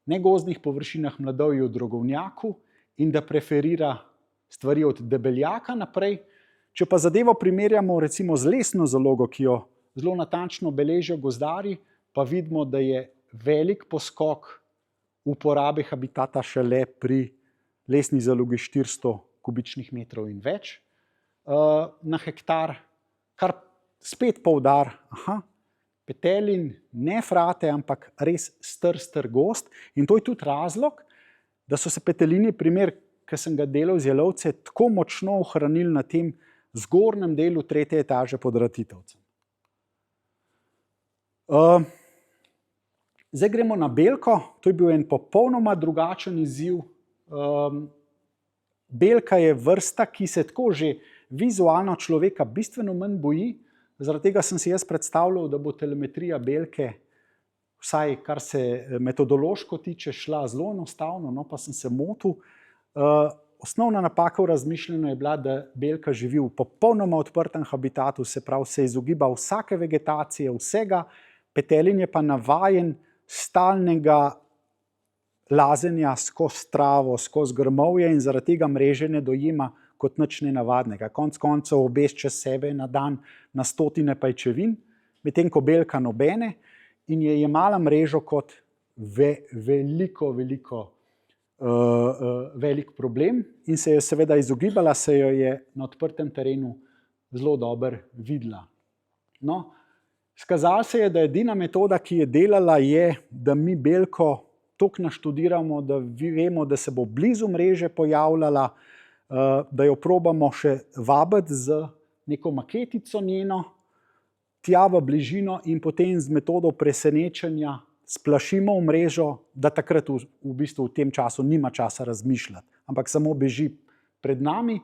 negozdnih površinah, mladovju, drogovnjaku in da preferira stvari od debeljaka naprej. Če pa zadevo primerjamo recimo z lesno zalogo, ki jo zelo natančno beležijo gozdarji, pa vidimo, da je velik poskok uporabe habitata šele pri lesni zalogi 400 kubičnih metrov in več na hektar, kar spet poudar, petelin ne frate, ampak res str gozd. In to je tudi razlog, da so se petelini, primer, ki sem ga delal z Jelovce, tako močno ohranili na tem zgornjem delu 3. etaže pod Ratitovcem. Zdaj gremo na belko. To je bil en popolnoma drugačen izziv. Belka je vrsta, ki se tako že vizualno človeka bistveno manj boji. Zaradi tega sem si jaz predstavljal, da bo telemetrija belke, vsaj kar se metodološko tiče, šla zelo enostavno, no pa sem se motil. Osnovna napaka v razmišljanju je bila, da belka živi v popolnoma odprtem habitatu, se pravi, se izogiba vsake vegetacije, vsega. Petelin je pa navajen stalnega lazenja skozi travo, skozi grmovje in zaradi tega mreže ne dojema kot nič nenavadnega. Konec koncev obeš čez sebe na dan na stotine pajčevin, medtem ko belka nobene, in je jemala mrežo kot velik problem in se je seveda izogibala, se jo je na odprtem terenu zelo dobro videla. No, skazalo se je, da edina metoda, ki je delala, je, da mi belko toliko naštudiramo, da vemo, da se bo blizu mreže pojavljala, da jo probamo še vabiti z neko maketico njeno, tja v bližino in potem z metodo presenečenja splašimo v mrežo, da takrat v bistvu v tem času nima časa razmišljati, ampak samo beži pred nami.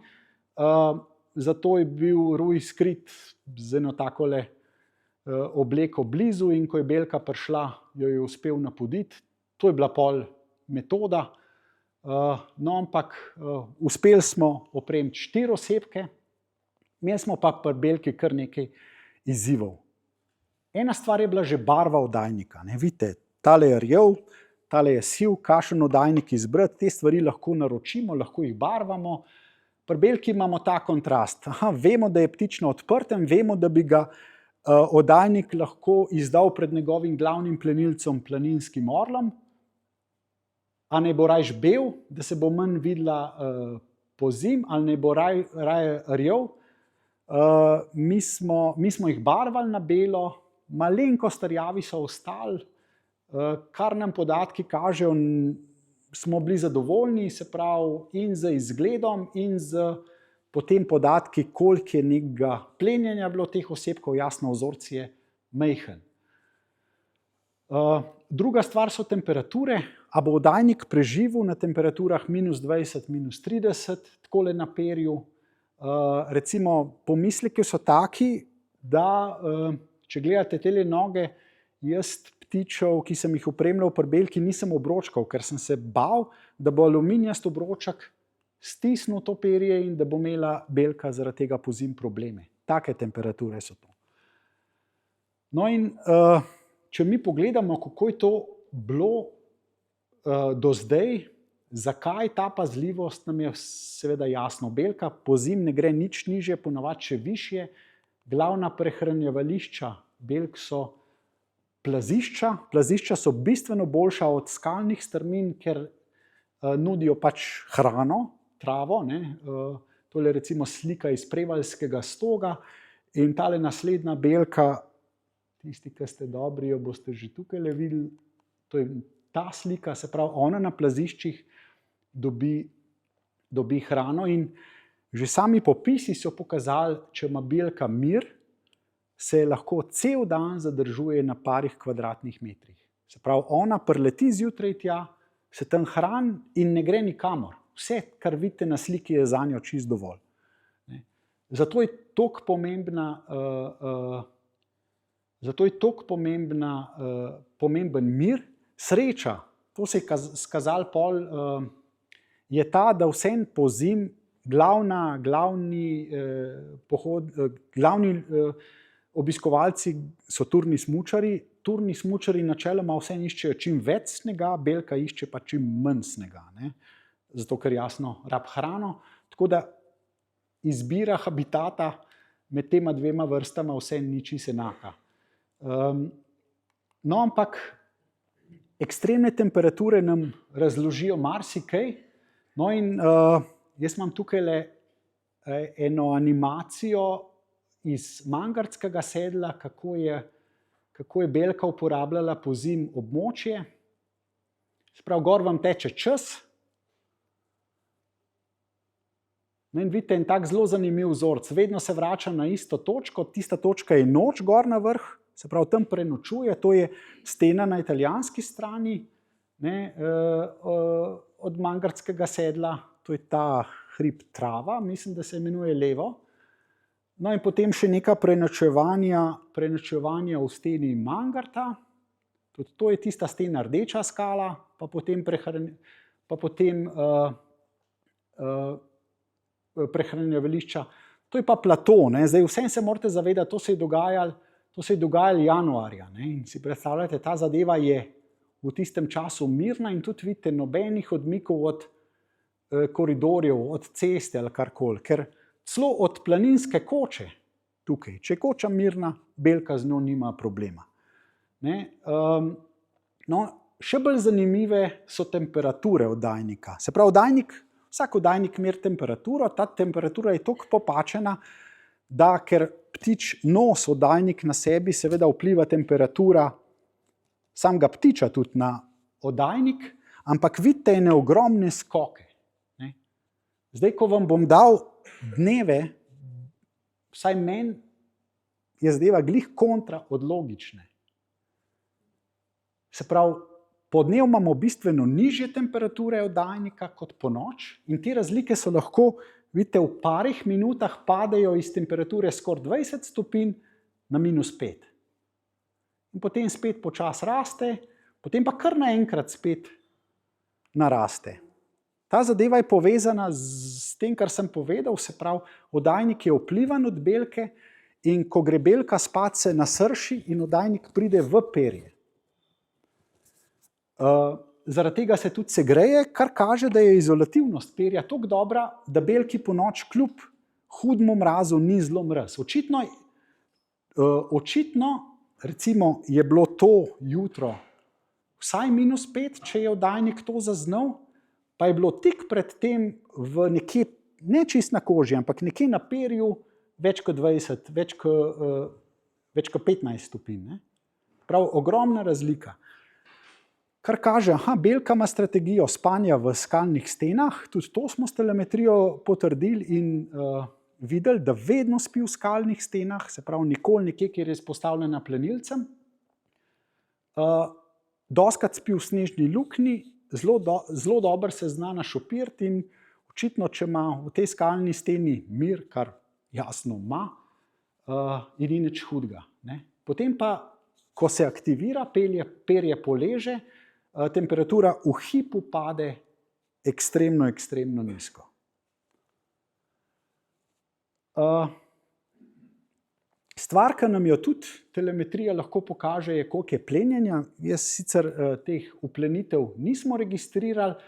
Zato je bil Ruj skrit z eno takole obleko blizu in ko je belka prišla, jo je uspel napoditi. To je bila pol metoda. No, ampak uspeli smo opremiti 4 osebke, imeli smo pa pri belki kar nekaj izzivov. Ena stvar je bila že barva oddajnika. Vidite, tale je rjav, tale je siv, kakšen oddajnik izbrati, te stvari lahko naročimo, lahko jih barvamo. Pri belki imamo ta kontrast. Vemo, da je ptič na odprtem, vemo, da bi ga oddajnik lahko izdal pred njegovim glavnim plenilcem, planinskim orlom, a ne bo rajš bel, da se bo manj videla pozim, ali ne bo raje rjav. Mi smo jih barvali na belo, malenkost rjavi so ostali, kar nam podatki kažejo, smo bili zadovoljni, se pravi in z izgledom in z potem podatki, koliko je nekega plenjenja bilo teh osebkov, jasno, vzorec je majhen. Druga stvar so temperature. A bo oddajnik preživel na temperaturah -20, -30, takole na perju. Recimo, pomisleki so taki, da če gledate tele noge, jaz ptičev, ki sem jih opremljal pri belki, nisem obročkal, ker sem se bal, da bo aluminijast obroček stisnil to perje in da bo imela belka zaradi tega pozim probleme. Take temperature so to. No in če mi pogledamo, kako je to bilo do zdaj, zakaj ta pazljivost, nam je seveda jasno. Belka pozim ne gre nič nižje, ponavadi še višje. Glavna prehranjevališča belk so plazišča. Plazišča so bistveno boljša od skalnih strmin, ker nudijo pač hrano, travo. Tole recimo slika iz Prevaljskega Stoga in tale naslednja belka, tisti, ki ste dobri, jo boste že tukaj videli, to je ta slika, se pravi, ona na plaziščih dobi hrano in že sami popisi so pokazali, če ima belka mir, se lahko cel dan zadržuje na parih kvadratnih metrih. Se pravi, ona prileti zjutraj tja, se tam hrani in ne gre nikamor. Vse, kar vidite na sliki, je zanjo čisto dovolj. Zato je toliko pomemben mir. Sreča, to se je skazalo pol, je ta, da vsem pozim glavni obiskovalci so turni smučarji. Turni smučarji načeloma vse iščejo čim več snega, belka išče pa čim manj snega. Zato, ker jasno rab hrano. Tako da izbira habitata med tema dvema vrstama vse ni čisto enaka. No, ampak ekstremne temperature nam razložijo marsikaj. No in jaz imam tukaj eno animacijo iz mangartskega sedla, kako je belka uporabljala pozim območje. Se pravi, gor vam teče čas. No in vidite en tak zelo zanimiv vzorec. Vedno se vrača na isto točko, tista točka je noč gor na vrh, se pravi, tam prenočuje, to je stena na italijanski strani, od mangartskega sedla, to je ta hrib Trava, mislim, da se imenuje levo. No in potem še neka prenočevanja v steni Mangarta, tudi to je tista stena rdeča skala, pa potem prehranjevališča. To je pa plato. Zdaj vsem se morate zavedati, to se je dogajalo januarja. In si predstavljate, ta zadeva je v tistem času mirna in tudi vidite nobenih odmikov od koridorjev, od ceste ali karkoli. Ker celo od planinske koče tukaj, če je koča mirna, belka z njo nima problema. No, še bolj zanimive so temperature oddajnika. Se pravi, vsak oddajnik meri temperaturo, ta temperatura je toliko popačena, da ker ptič nos oddajnik na sebi, seveda vpliva temperatura samega ptiča tudi na oddajnik, ampak vidite ene ogromne skoke. Zdaj, ko vam bom dal dneve vsaj meni je zadeva glih kontra od logične. Se pravi, podnev imamo bistveno nižje temperature oddajnika kot ponoč in te razlike so lahko, vidite, v parih minutah padejo iz temperature skoraj 20 stopinj na -5. In potem spet počasi raste, potem pa kar naenkrat spet naraste. Ta zadeva je povezana s tem, kar sem povedal, se pravi, oddajnik je vplivan od belke in ko gre belka spat, se nasrši in oddajnik pride v perje. Zaradi tega se tudi segreje, kar kaže, da je izolativnost perja toliko dobra, da belki ponoči kljub hudemu mrazu ni zelo mraz. Očitno recimo je bilo to jutro vsaj -5, če je oddajnik to zaznal, pa je bilo tik pred tem v nekje, ne čist na koži, ampak nekje na perju več kot 20, več kot 15 stopinj. Ne? Prav ogromna razlika. Kar kaže, belka ima strategijo spanja v skalnih stenah, tudi to smo s telemetrijo potrdili in videli, da vedno spi v skalnih stenah, se pravi nikoli nekje, kjer je izpostavljena plenilcem. Dostikrat spi v snežni luknji, zelo dobro se zna našopirati in očitno, če ima v tej skalni steni mir, kar jasno ima, in ni nič hudega. Ne? Potem pa, ko se aktivira, perje poleže, temperatura v hipu pade ekstremno, ekstremno nizko. Stvar, ki nam jo tudi telemetrija lahko pokaže, je, koliko je plenjenja. Jaz sicer teh uplenitev nismo registrirali,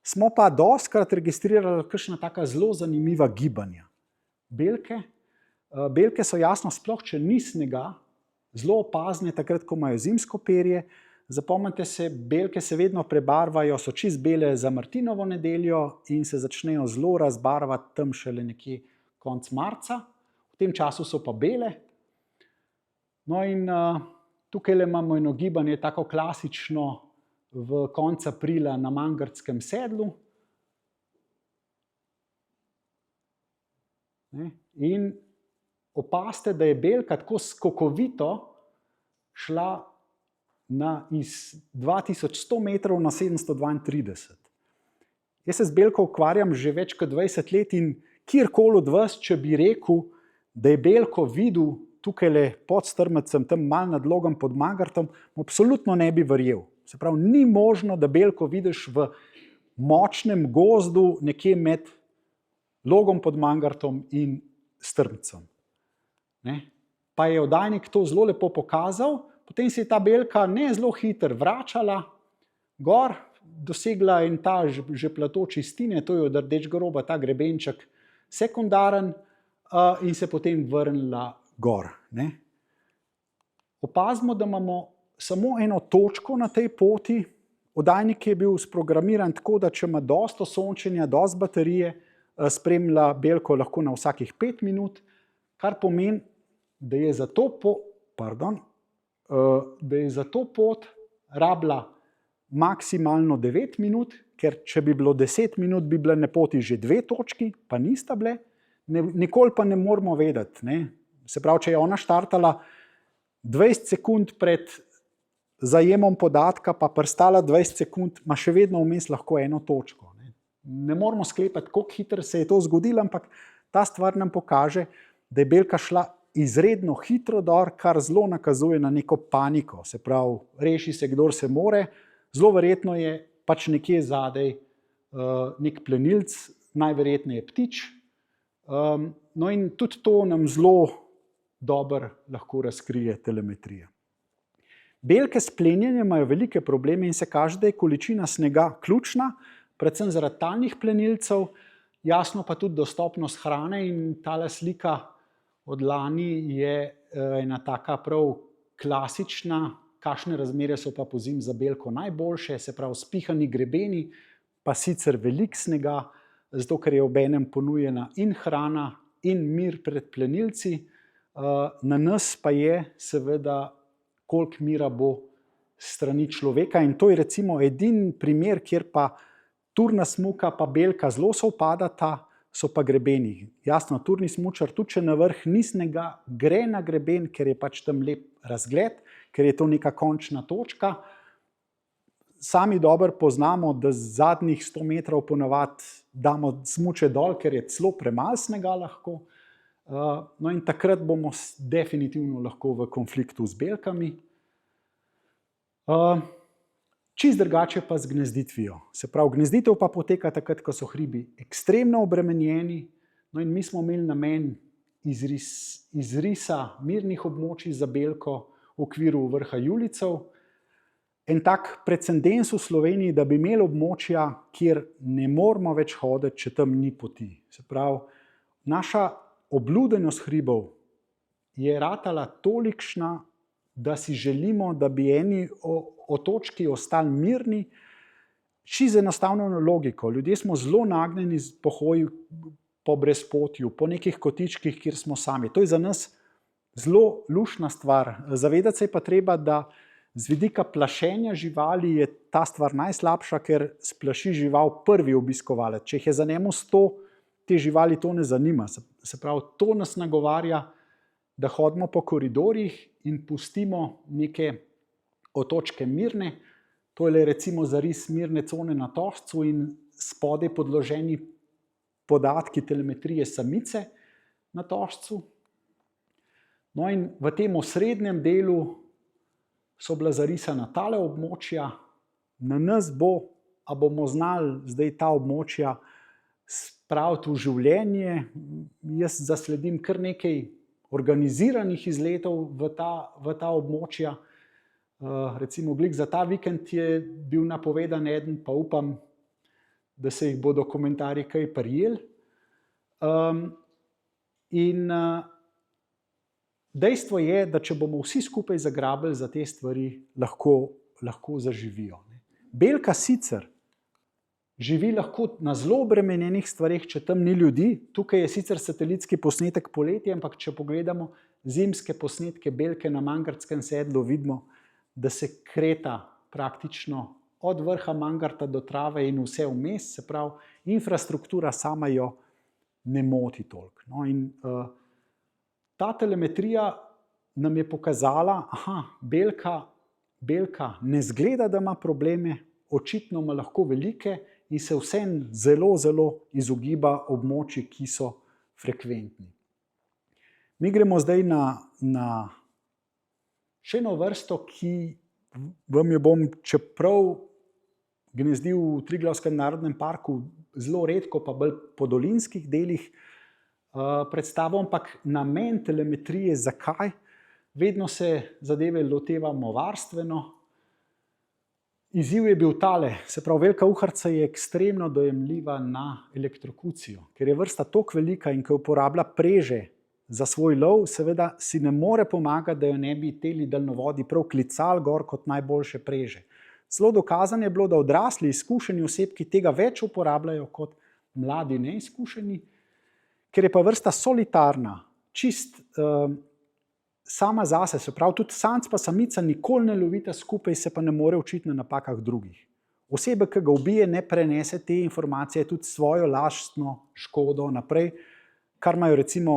smo pa dostikrat registrirali kakšna taka zelo zanimiva gibanja. Belke so jasno, sploh če ni snega, zelo opazne takrat, ko imajo zimsko perje. Zapomnite se, belke se vedno prebarvajo, so čist bele za Martinovo nedeljo in se začnejo zelo razbarvati tam šele nekje konec marca. V tem času so pa bele. No in tukaj imamo eno gibanje, tako klasično v konec aprila na Mangartskem sedlu. In opazite, da je belka tako skokovito šla iz 2100 metrov na 732. Jaz se z belko ukvarjam že več kot 20 let in kjerkoli od vas, če bi rekel, da je belko videl tukaj pod Strmecem, tam malo nad Logom pod Mangartom, absolutno ne bi verjel. Se pravi, ni možno, da belko vidiš v močnem gozdu nekje med Logom pod Mangartom in Strmcem. Pa je oddajnik to zelo lepo pokazal, potem se je ta belka ne zelo hitro vračala gor, dosegla in ta že plato čistine, to je od Rdečega roba, ta grebenček sekundaren, in se potem vrnila gor. Opazimo, da imamo samo eno točko na tej poti. Oddajnik je bil sprogramiran tako, da če ima dosto sončenja, dosto baterije, spremlja belko lahko na vsakih 5 minut, kar pomeni, da je za to pot rabila maksimalno 9 minut, ker če bi bilo 10 minut, bi bile na poti že 2 točki, pa nista bile. Nikoli pa ne moramo vedeti. Se pravi, če je ona štartala 20 sekund pred zajemom podatka, pa prstala 20 sekund, ima še vedno vmes lahko eno točko. Ne moramo sklepati, koliko hitro se je to zgodilo, ampak ta stvar nam pokaže, da je belka šla izredno hitro dol, kar zelo nakazuje na neko paniko. Se pravi, reši se, kdor se more, zelo verjetno je pač nekje zadaj nek plenilc, najverjetneje ptič. No in tudi to nam zelo dobro lahko razkrije telemetrija. Belke s plenjenjem imajo velike probleme in se kaže, da je količina snega ključna, predvsem zaradi talnih plenilcev, jasno pa tudi dostopnost hrane in tale slika od lani je ena taka prav klasična, kakšne razmere so pa pozimi za belko najboljše, se pravi spihani grebeni, pa sicer veliko snega, zato ker je obenem ponujena in hrana in mir pred plenilci. Na nas pa je seveda, koliko mira bo strani človeka in to je recimo edini primer, kjer pa turna smuka pa belka zelo sovpadata, so pa grebeni. Jasno, turni smučar, tudi če na vrh ni snega, gre na greben, ker je pač tam lep razgled, ker je to neka končna točka. Sami dobro poznamo, da zadnjih 100 metrov ponavadi damo smuče dol, ker je celo premalo snega lahko. No in takrat bomo definitivno lahko v konfliktu z belkami. Čist drugače pa z gnezditvijo. Se pravi, gnezditev pa poteka takrat, ko so hribi ekstremno obremenjeni. No in mi smo imeli namen izrisa mirnih območij za belko v okviru vrha Julijcev. En tak precedens v Sloveniji, da bi imeli območja, kjer ne moramo več hoditi, če tam ni poti. Se pravi, naša obludenost hribov je ratala tolikšna, da si želimo, da bi eni otočki ostali mirni, čisto enostavno logiko. Ljudje smo zelo nagnjeni po hoji, po brezpotju, po nekih kotičkih, kjer smo sami. To je za nas zelo luštna stvar. Zavedati se je pa treba, da z vidika plašenja živali je ta stvar najslabša, ker splaši žival prvi obiskovalec. Če jih je za njemu 100, te živali to ne zanima. Se pravi, to nas nagovarja, da hodimo po koridorjih in pustimo neke otočke mirne. To je recimo zaris mirne cone na Tožcu in spodaj podloženi podatki telemetrije samice na Tožcu. No in v tem osrednjem delu so bila zarisana tale območja. Na nas bo, a bomo znali zdaj ta območja spraviti v življenje. Jaz zasledim kar nekaj organiziranih izletov v ta območja. Recimo glih za ta vikend je bil napovedan eden, pa upam, da se jih bodo komentarji kaj prijeli. In dejstvo je, da če bomo vsi skupaj zagrabili za te stvari, lahko zaživijo. Belka sicer živi lahko na zelo obremenjenih stvareh, če tam ni ljudi. Tukaj je sicer satelitski posnetek poleti, ampak če pogledamo zimske posnetke belke na Mangartskem sedlu, vidimo, da se kreta praktično od vrha Mangarta do Trave in vse vmes, se pravi, infrastruktura sama jo ne moti toliko. No, in ta telemetrija nam je pokazala, belka ne zgleda, da ima probleme, očitno ima lahko velike in se vsem zelo, zelo izogiba območij, ki so frekventni. Mi gremo zdaj na še eno vrsto, ki vam jo bom, čeprav gnezdi v Triglavskem narodnem parku, zelo redko, pa bolj po dolinskih delih, predstavil, ampak namen telemetrije, zakaj? Vedno se zadeve lotevamo varstveno. Izziv je bil tale, se pravi, velka uharca je ekstremno dojemljiva na elektrokucijo, ker je vrsta toliko velika in ko uporablja preže za svoj lov, seveda si ne more pomagati, da jo ne bi teli daljnovodi prav klicali gor kot najboljše preže. Zelo dokazano je bilo, da odrasli izkušeni osebki tega več uporabljajo kot mladi neizkušeni, ker je pa vrsta solitarna, čist sama zase, se pravi, tudi samec pa samica nikoli ne lovita skupaj, se pa ne more učiti na napakah drugih. Oseba, ki ga ubije, ne prenese te informacije, tudi svojo lastno škodo naprej, kar imajo recimo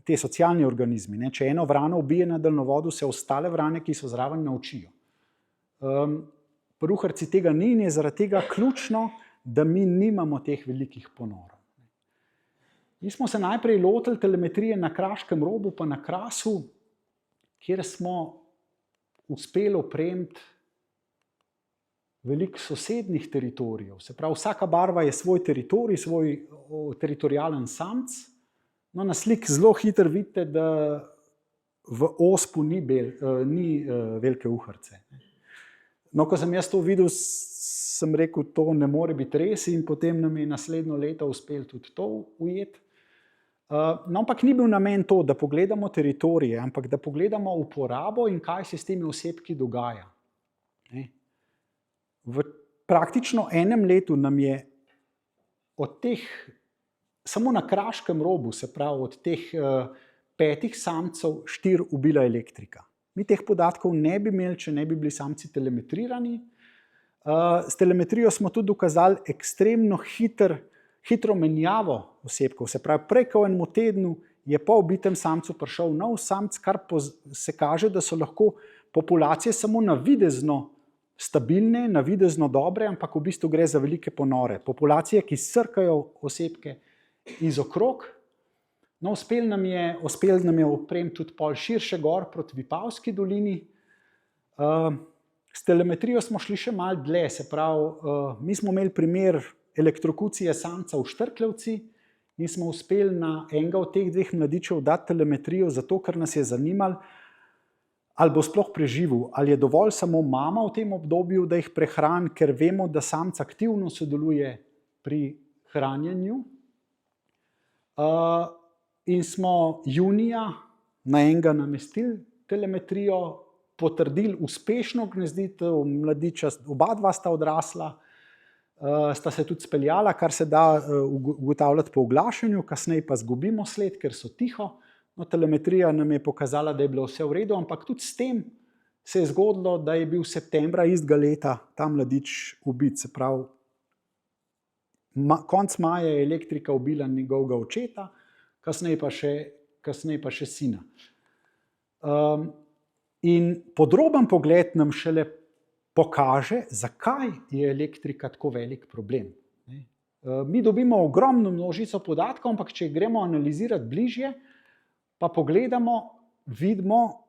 te socialni organizmi. Če eno vrano ubije na daljnovodu, se ostale vrane, ki so zraven, naučijo. Pri uharci tega ni in je zaradi tega ključno, da mi nimamo teh velikih ponorov. Mi smo se najprej lotili telemetrije na Kraškem robu pa na Krasu, kjer smo uspeli opremiti veliko sosednjih teritorijev. Se pravi, vsaka barva je svoj teritorij, svoj teritorialen samec. No, na sliki zelo hitro vidite, da v ospu ni velike uharce. No, ko sem jaz to videl, sem rekel, to ne more biti res in potem nam je naslednjo leto uspelo tudi to ujeti. No, ampak ni bil namen to, da pogledamo teritorije, ampak da pogledamo uporabo in kaj se s temi osebki dogaja. V praktično enem letu nam je od teh, samo na Kraškem robu, se pravi od teh 5 samcev 4 ubila elektrika. Mi teh podatkov ne bi imeli, če ne bi bili samci telemetrirani. S telemetrijo smo tudi dokazali ekstremno hitro menjavo osebkov. Se pravi, prej kot v enem tednu je po ubitem samcu prišel nov samc, kar se kaže, da so lahko populacije samo navidezno stabilne, navidezno dobre, ampak v bistvu gre za velike ponore. Populacije, ki srkajo osebke iz okrog. No, uspel nam je oprem tudi pol širše gor proti Vipavski dolini. S telemetrijo smo šli še malo dlje, se pravi, mi smo imeli primer elektrokucije samca v Štrklevci in smo uspeli na enega od teh dveh mladičev dati telemetrijo, zato ker nas je zanimalo, ali bo sploh preživel, ali je dovolj samo mama v tem obdobju, da jih prehrani, ker vemo, da samec aktivno sodeluje pri hranjenju. In smo junija na enega namestili telemetrijo, potrdili uspešno gnezditev mladiča, oba dva sta odrasla, sta se tudi speljala, kar se da ugotavljati po oglašanju, kasneje pa zgubimo sled, ker so tiho. No, telemetrija nam je pokazala, da je bilo vse v redu, ampak tudi s tem se je zgodilo, da je bil septembra istega leta ta mladič ubit. Se pravi, konec maja je elektrika ubila njegovega očeta, kasneje pa še sina. In podroben pogled nam šele pokaže, zakaj je elektrika tako velik problem. Mi dobimo ogromno množico podatkov, ampak če gremo analizirati bližje, pa pogledamo, vidimo,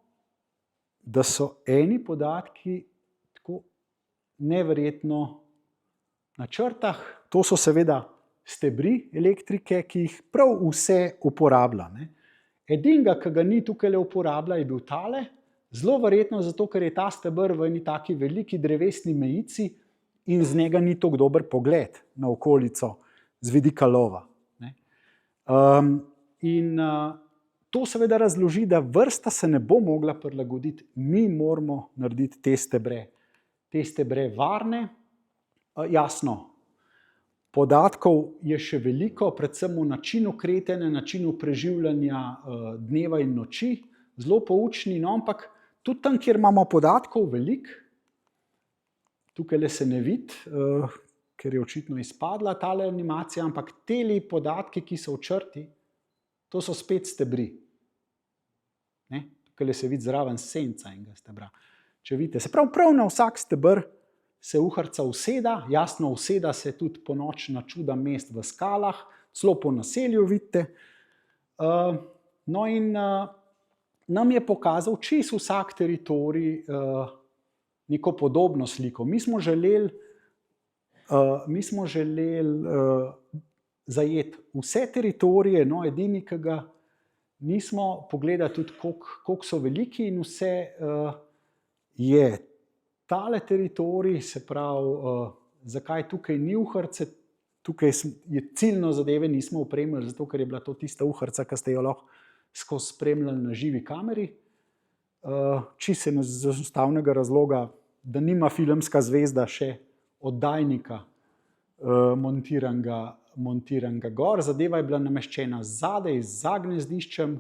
da so eni podatki tako neverjetno na črtah. To so seveda stebri elektrike, ki jih prav vse uporablja. Edinega, ki ga ni tukaj uporablja, je bil tale. Zelo verjetno zato, ker je ta steber v eni taki veliki drevesni mejici in z njega ni tako dober pogled na okolico z vidika lova. To seveda razloži, da vrsta se ne bo mogla prilagoditi. Mi moramo narediti te stebre varne. Jasno, podatkov je še veliko, predvsem v načinu kretenja, načinu preživljanja dneva in noči, zelo poučni, no, ampak tudi tam, kjer imamo podatkov veliko, tukaj se ne vidi, ker je očitno izpadla tale animacija, ampak teli podatki, ki so v črti, to so spet stebri. Tukaj se vidi zraven senca enega stebra. Če vidite, se prav na vsak steber se uharca useda, jasno useda se tudi po noč na čuda mest v skalah, celo po naselju vidite. No in nam je pokazal čisto vsak teritorij neko podobno sliko. Mi smo želeli zajeti vse teritorije, no edini, ki ga nismo pogledali tudi, koliko so veliki in vse je tale teritorij, se pravi, zakaj tukaj ni uhrce, tukaj je ciljno zadeve nismo opremili, zato ker je bila to tista uhrca, ki ste jo lahko skozi spremljali na živi kameri. Čisto iz enostavnega razloga, da nima filmska zvezda še oddajnika montiranega gor. Zadeva je bila nameščena zadaj, za gnezdiščem,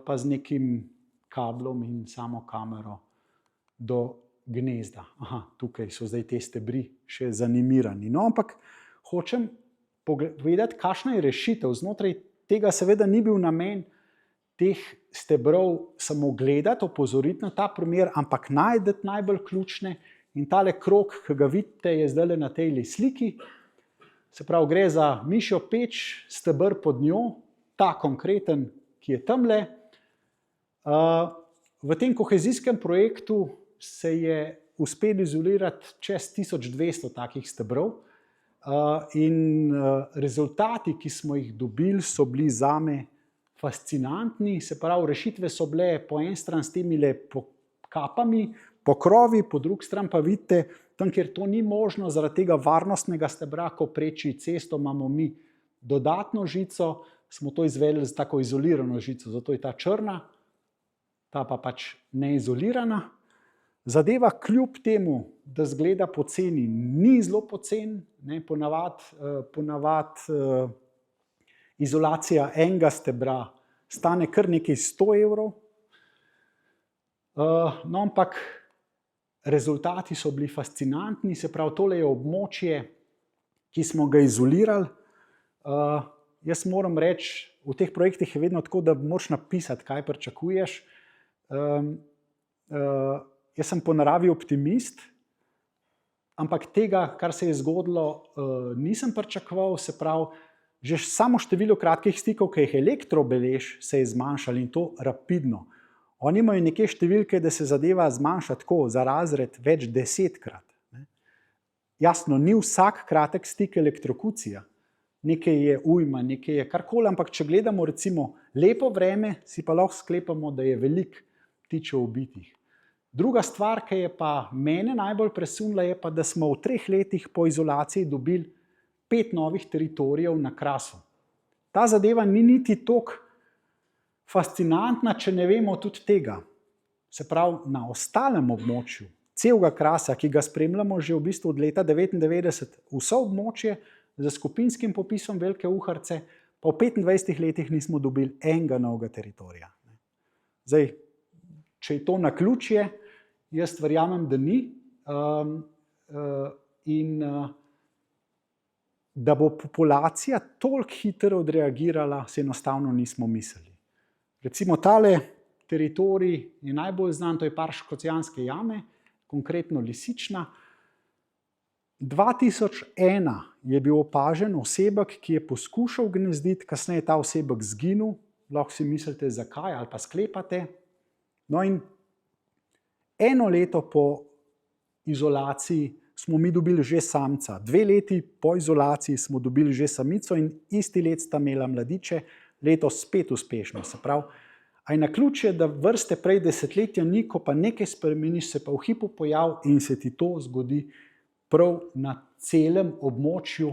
pa z nekim kablom in samo kamero do gnezda. Aha, tukaj so zdaj te stebri še zanimirani. No, ampak hočem povedati, kakšna je rešitev. Znotraj tega seveda ni bil namen teh stebrov samo gledati, opozoriti na ta primer, ampak najdeti najbolj ključne. In tale krog, ki ga vidite, je zdaj na tej sliki. Se pravi, gre za mišjo peč, steber pod njo, ta konkreten, ki je tamle. V tem kohezijskem projektu se je uspelo izolirati čez 1200 takih stebrov in rezultati, ki smo jih dobili, so bili zame fascinantni. Se pravi, rešitve so bile po en stran s temi kapami, pokrovi, po drugi stran pa vidite, tam, kjer to ni možno, zaradi tega varnostnega stebra, ko preči cesto, imamo mi dodatno žico, smo to izvedli z tako izolirano žico, zato je ta črna, ta pa pač neizolirana. Zadeva kljub temu, da zgleda poceni, ni zelo poceni, ponavadi izolacija enega stebra stane kar nekaj 100 evrov. No, ampak rezultati so bili fascinantni, se pravi, tole je območje, ki smo ga izolirali. Jaz moram reči, v teh projektih je vedno tako, da moraš napisati, kaj pričakuješ. Jaz sem po naravi optimist, ampak tega, kar se je zgodilo, nisem pričakoval. Se pravi, že samo število kratkih stikov, ki jih elektrobelež, se je zmanjšalo in to rapidno. Oni imajo neke številke, da se zadeva zmanjša tako za razred več 10-krat. Jasno, ni vsak kratek stik elektrokucija. Nekaj je ujma, nekaj je karkoli, ampak če gledamo recimo lepo vreme, si pa lahko sklepamo, da je veliko ptičev ubitih. Druga stvar, ki je pa mene najbolj presunila, je pa, da smo v 3 letih po izolaciji dobili 5 novih teritorijev na Krasu. Ta zadeva ni niti toliko fascinantna, če ne vemo tudi tega. Se pravi, na ostalem območju, celega Krasa, ki ga spremljamo že v bistvu od leta 1999, vso območje za skupinskim popisom Velike Uharce, pa v 25 letih nismo dobili enega novega teritorija. Zdaj, če je to naključje, jaz verjamem, da ni. Da bo populacija toliko hitro odreagirala, se enostavno nismo mislili. Recimo tale teritorij je najbolj znan, to je park Škocjanske jame, konkretno Lisična. 2001 je bil opažen osebek, ki je poskušal gnezditi, kasneje je ta osebek zginil, lahko si mislite zakaj ali pa sklepate. No in 1 leto po izolaciji smo mi dobili že samca. 2 leti po izolaciji smo dobili že samico in isti let sta imela mladiče, letos spet uspešno. Se pravi, a je naključje, da vrste prej desetletja ni, ko pa nekaj spremeniš, se pa v hipu pojavi in se ti to zgodi prav na celem območju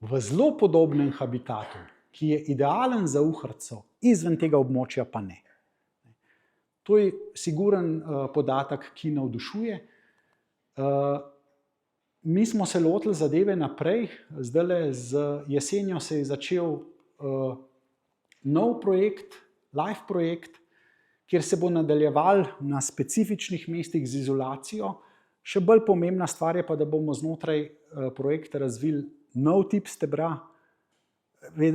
v zelo podobnem habitatu, ki je idealen za uhrco, izven tega območja pa ne. To je siguren podatek, ki navdušuje. Mi smo se lotili zadeve naprej, zdajle z jesenjo se je začel nov projekt, live projekt, kjer se bo nadaljeval na specifičnih mestih z izolacijo. Še bolj pomembna stvar je pa, da bomo znotraj projekta razvili nov tip stebra.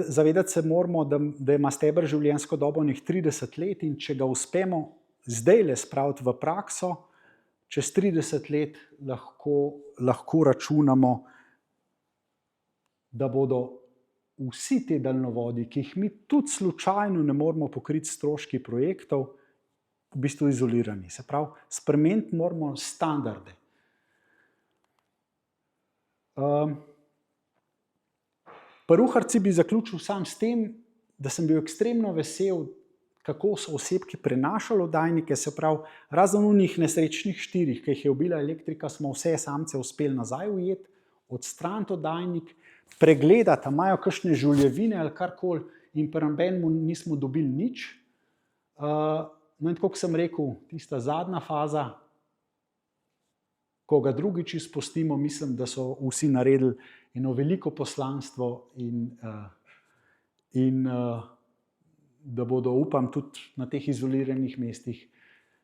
Zavedati se moramo, da ima steber življenjsko dobo 30 let in če ga uspemo zdajle spraviti v prakso, čez 30 let lahko računamo, da bodo vsi ti daljnovodi, ki jih mi tudi slučajno ne moremo pokriti stroški projektov, v bistvu izolirani. Se pravi, spremeniti moramo standarde. Pri Uharci bi zaključil sam s tem, da sem bil ekstremno vesel, kako so osebki prenašali oddajnike, se pravi, razen unih nesrečnih 4, ki jih je ubila elektrika, smo vse samce uspeli nazaj ujeti, odstraniti oddajnik, pregledati, imajo kakšne žuljevine ali karkoli in pri nobenemu nismo dobili nič. No in tako, kot sem rekel, tista zadnja faza, ko ga drugič izpustimo, mislim, da so vsi naredili eno veliko poslanstvo in da bodo, upam, tudi na teh izoliranih mestih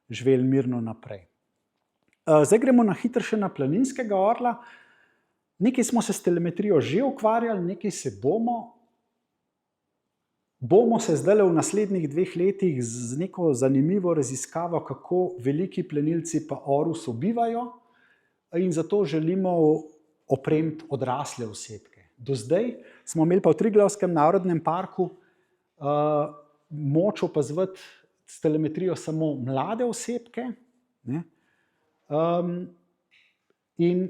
živeli mirno naprej. Zdaj gremo na hitro še na planinskega orla. Nekaj smo se s telemetrijo že ukvarjali, nekaj se bomo. Bomo se zdaj v naslednjih 2 letih z neko zanimivo raziskavo, kako veliki plenilci pa orus sobivajo, in zato želimo opremiti odrasle osebke. Do zdaj smo imeli pa v Triglavskem narodnem parku moč opazovati s telemetrijo samo mlade osebke, ne? In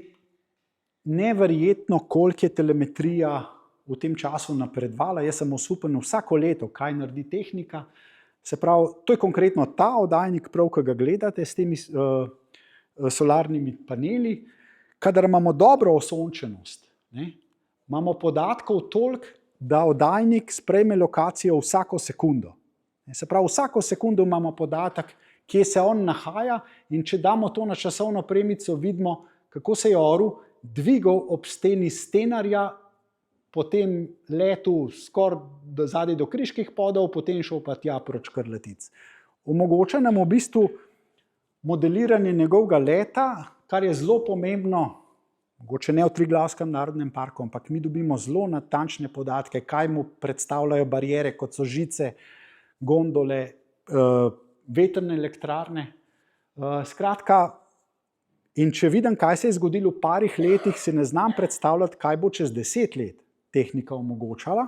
neverjetno, koliko je telemetrija v tem času napredovala. Jaz sem osupen vsako leto, kaj naredi tehnika. Se pravi, to je konkretno ta oddajnik, prav, ki ga gledate, s temi solarnimi paneli. Kadar imamo dobro osončenost, ne, imamo podatkov toliko, da oddajnik sprejme lokacijo vsako sekundo. Se pravi, vsako sekundo imamo podatek, kje se on nahaja, in če damo to na časovno premico, vidimo, kako se je orel dvigal ob steni stenarja, potem letel skoraj zadaj do Kriških podov, potem šel pa tja proč Krletic. Omogoča nam v bistvu modeliranje njegovega leta, kar je zelo pomembno mogoče ne v Triglavskem narodnem parku, ampak mi dobimo zelo natančne podatke, kaj mu predstavljajo bariere, kot so žice, gondole, vetrne elektrarne. Skratka, in če vidim, kaj se je zgodilo v parih letih, si ne znam predstavljati, kaj bo čez 10 let tehnika omogočala.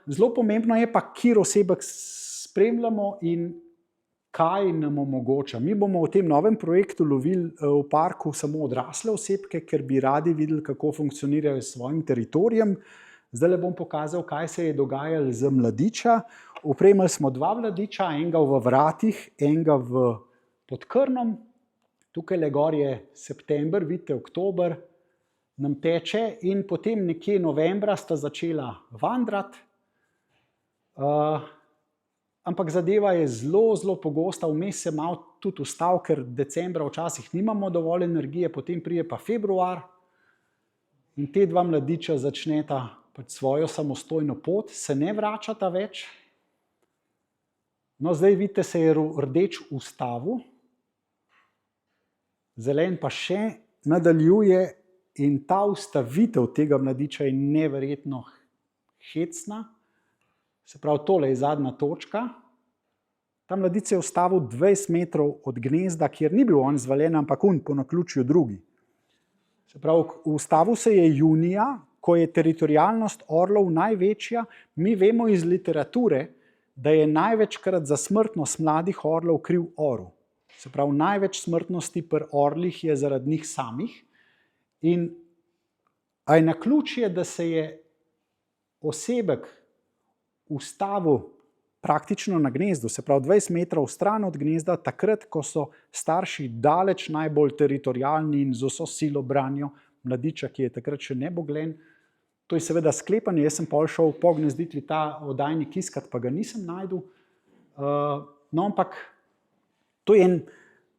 Zelo pomembno je pa, kjer osebek spremljamo in kaj nam omogoča. Mi bomo v tem novem projektu lovili v parku samo odrasle osebke, ker bi radi videli, kako funkcionirajo s svojim teritorijem. Zdaj bom pokazal, kaj se je dogajalo z mladiča. Opremili smo 2 mladiča, enega v Vratih, enega pod Krnom. Tukaj gor je september, vidite, oktober nam teče in potem nekje novembra sta začela vandrati. Ampak zadeva je zelo, zelo pogosta, vmes se malo tudi ustavi, ker decembra včasih nimamo dovolj energije, potem pride pa februar in te 2 mladiča začneta svojo samostojno pot, se ne vračata več. No, zdaj vidite, se je rdeč ustavil, zelen pa še nadaljuje in ta ustavitev tega mladiča je neverjetno hecna. Se pravi, tole je zadnja točka. Ta mladič se je ustavil 20 metrov od gnezda, kjer ni bil on zvaljen, ampak po naključju drugi. Se pravi, ustavil se je junija, ko je teritorialnost orlov največja. Mi vemo iz literature, da je največkrat za smrtnost mladih orlov kriv orel. Se pravi, največ smrtnosti pri orlih je zaradi njih samih. In a je naključje, da se je osebek ustavil praktično na gnezdu, se pravi 20 metrov stran od gnezda, takrat, ko so starši daleč najbolj teritorialni in z vso silo branijo mladiča, ki je takrat še neboglen. To je seveda sklepanje, jaz sem pol šel po gnezditvi ta oddajnik iskat, pa ga nisem našel. No, ampak to je en